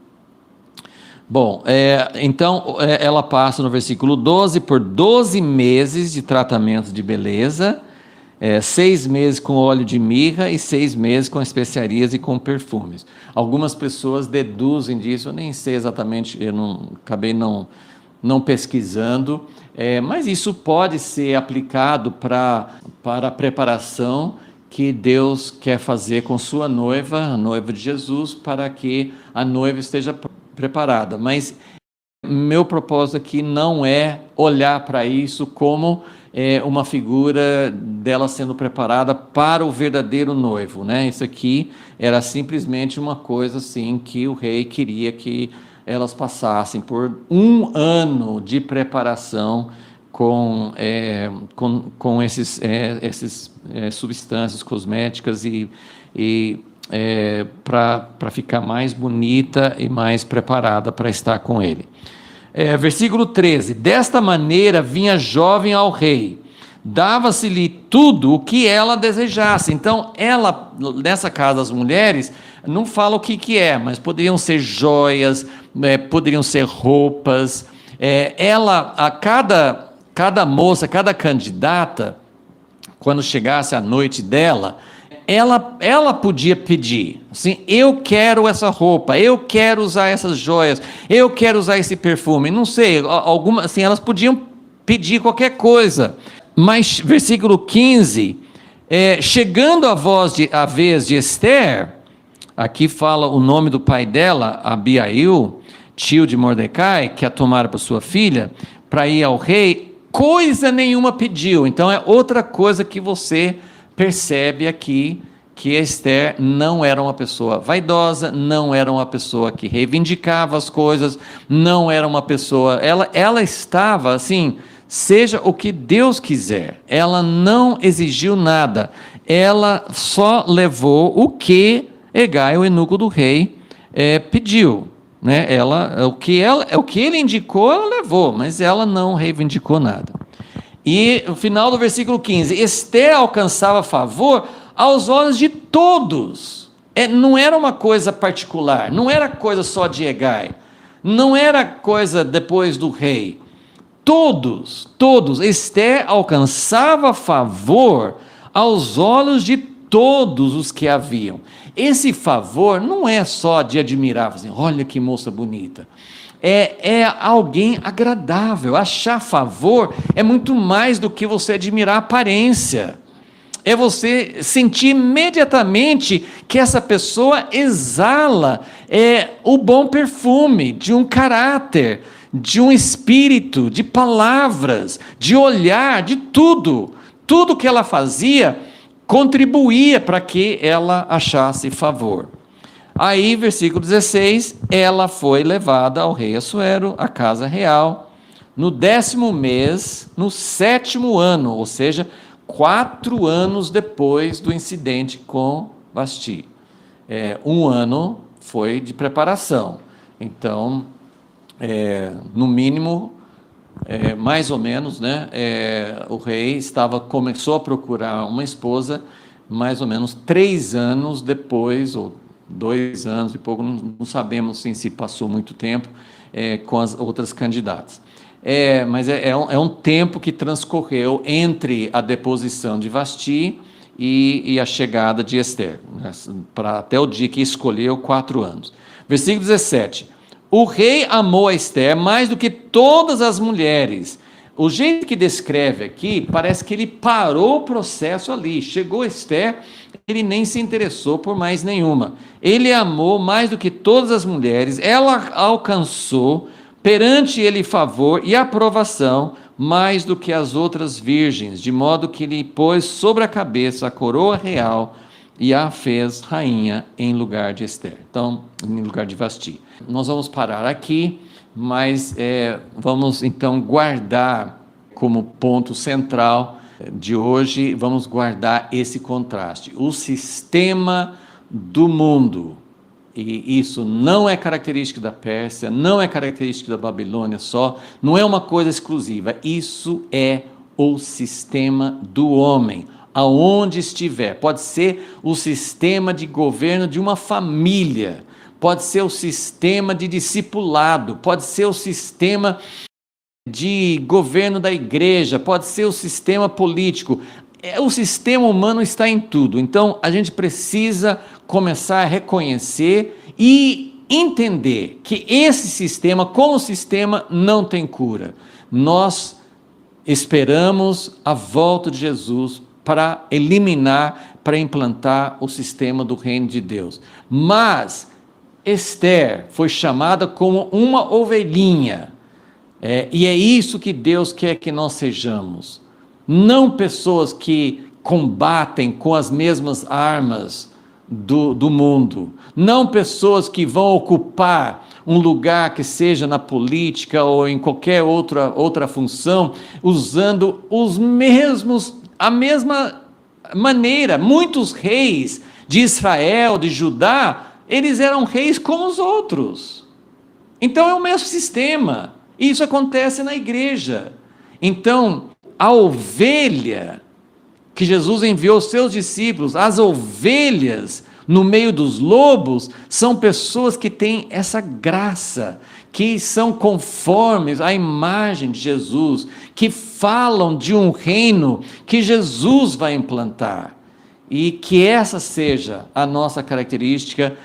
Bom, então ela passa no versículo 12 por 12 meses de tratamento de beleza, 6 meses com óleo de mirra e 6 meses com especiarias e com perfumes. Algumas pessoas deduzem disso, eu nem sei exatamente, acabei não pesquisando, mas isso pode ser aplicado para a preparação que Deus quer fazer com sua noiva, a noiva de Jesus, para que a noiva esteja preparada. Mas meu propósito aqui não é olhar para isso como uma figura dela sendo preparada para o verdadeiro noivo, né? Isso aqui era simplesmente uma coisa assim que o rei queria que elas passassem por 1 ano de preparação com esses substâncias cosméticas para ficar mais bonita e mais preparada para estar com ele. Versículo 13, desta maneira vinha jovem ao rei, dava-se-lhe tudo o que ela desejasse. Então ela, nessa casa das mulheres, não fala o que é, mas poderiam ser joias, poderiam ser roupas, cada moça, cada candidata, quando chegasse a noite dela, ela podia pedir, assim, eu quero essa roupa, eu quero usar essas joias, eu quero usar esse perfume, não sei, assim, elas podiam pedir qualquer coisa, mas versículo 15, chegando a vez de Esther, aqui fala o nome do pai dela, Abiail, tio de Mordecai, que a tomara para sua filha, para ir ao rei, coisa nenhuma pediu. Então é outra coisa que você percebe aqui, que Esther não era uma pessoa vaidosa, não era uma pessoa que reivindicava as coisas, não era uma pessoa, ela estava assim, seja o que Deus quiser, ela não exigiu nada, ela só levou o que Hegai, o eunuco do rei, pediu, né? O que ele indicou, ela levou, mas ela não reivindicou nada. E o final do versículo 15, Esther alcançava favor aos olhos de todos, não era uma coisa particular, não era coisa só de Hegai, não era coisa depois do rei, todos, Esther alcançava favor aos olhos de todos os que haviam. Esse favor não é só de admirar, assim, olha que moça bonita, é alguém agradável. Achar favor é muito mais do que você admirar a aparência, é você sentir imediatamente que essa pessoa exala o bom perfume de um caráter, de um espírito, de palavras, de olhar, de tudo que ela fazia contribuía para que ela achasse favor. Aí, versículo 16, ela foi levada ao rei Assuero, à casa real, no 10º mês, no 7º ano, ou seja, 4 anos depois do incidente com Vasti. 1 ano foi de preparação. Então, no mínimo, mais ou menos, né, o rei começou a procurar uma esposa mais ou menos 3 anos depois, ou 2 anos e pouco, não sabemos se passou muito tempo com as outras candidatas. Mas é um tempo que transcorreu entre a deposição de Vasti e a chegada de Esther, né, até o dia que escolheu 4 anos. Versículo 17, o rei amou a Esther mais do que todas as mulheres. O jeito que descreve aqui, parece que ele parou o processo ali, chegou Esther, ele nem se interessou por mais nenhuma. Ele amou mais do que todas as mulheres, ela alcançou perante ele favor e aprovação mais do que as outras virgens, de modo que lhe pôs sobre a cabeça a coroa real e a fez rainha em lugar de Esther. Então, em lugar de Vasti. Nós vamos parar aqui, mas vamos então guardar como ponto central de hoje, vamos guardar esse contraste. O sistema do mundo E isso não é característica da Pérsia, não é característica da Babilônia só, não é uma coisa exclusiva. Isso é o sistema do homem, aonde estiver. Pode ser o sistema de governo de uma família, pode ser o sistema de discipulado, pode ser o sistema de governo da igreja, pode ser o sistema político. O sistema humano está em tudo. Então, a gente precisa começar a reconhecer e entender que esse sistema, como sistema, não tem cura. Nós esperamos a volta de Jesus para eliminar, para implantar o sistema do reino de Deus. Mas Esther foi chamada como uma ovelhinha. E é isso que Deus quer que nós sejamos. Não pessoas que combatem com as mesmas armas do mundo. Não pessoas que vão ocupar um lugar que seja na política ou em qualquer outra função, usando a mesma maneira. Muitos reis de Israel, de Judá, eles eram reis como os outros. Então é o mesmo sistema. Isso acontece na igreja. Então, a ovelha que Jesus enviou aos seus discípulos, as ovelhas no meio dos lobos, são pessoas que têm essa graça, que são conformes à imagem de Jesus, que falam de um reino que Jesus vai implantar. E que essa seja a nossa característica.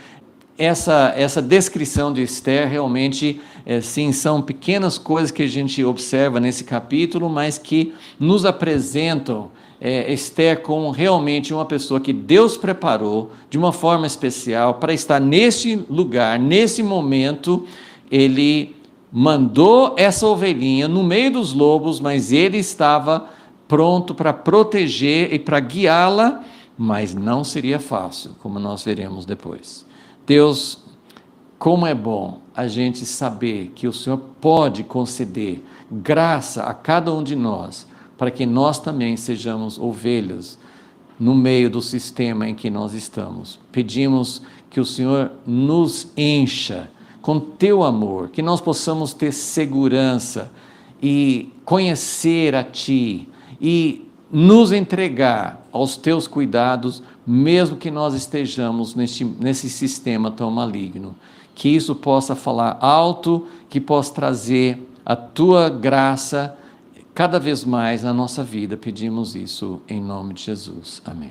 Essa descrição de Esther realmente, sim, são pequenas coisas que a gente observa nesse capítulo, mas que nos apresentam Esther como realmente uma pessoa que Deus preparou de uma forma especial para estar nesse lugar, nesse momento. Ele mandou essa ovelhinha no meio dos lobos, mas ele estava pronto para proteger e para guiá-la, mas não seria fácil, como nós veremos depois. Deus, como é bom a gente saber que o Senhor pode conceder graça a cada um de nós, para que nós também sejamos ovelhas no meio do sistema em que nós estamos. Pedimos que o Senhor nos encha com teu amor, que nós possamos ter segurança e conhecer a Ti e nos entregar aos teus cuidados, mesmo que nós estejamos nesse sistema tão maligno. Que isso possa falar alto, que possa trazer a tua graça cada vez mais na nossa vida. Pedimos isso em nome de Jesus. Amém.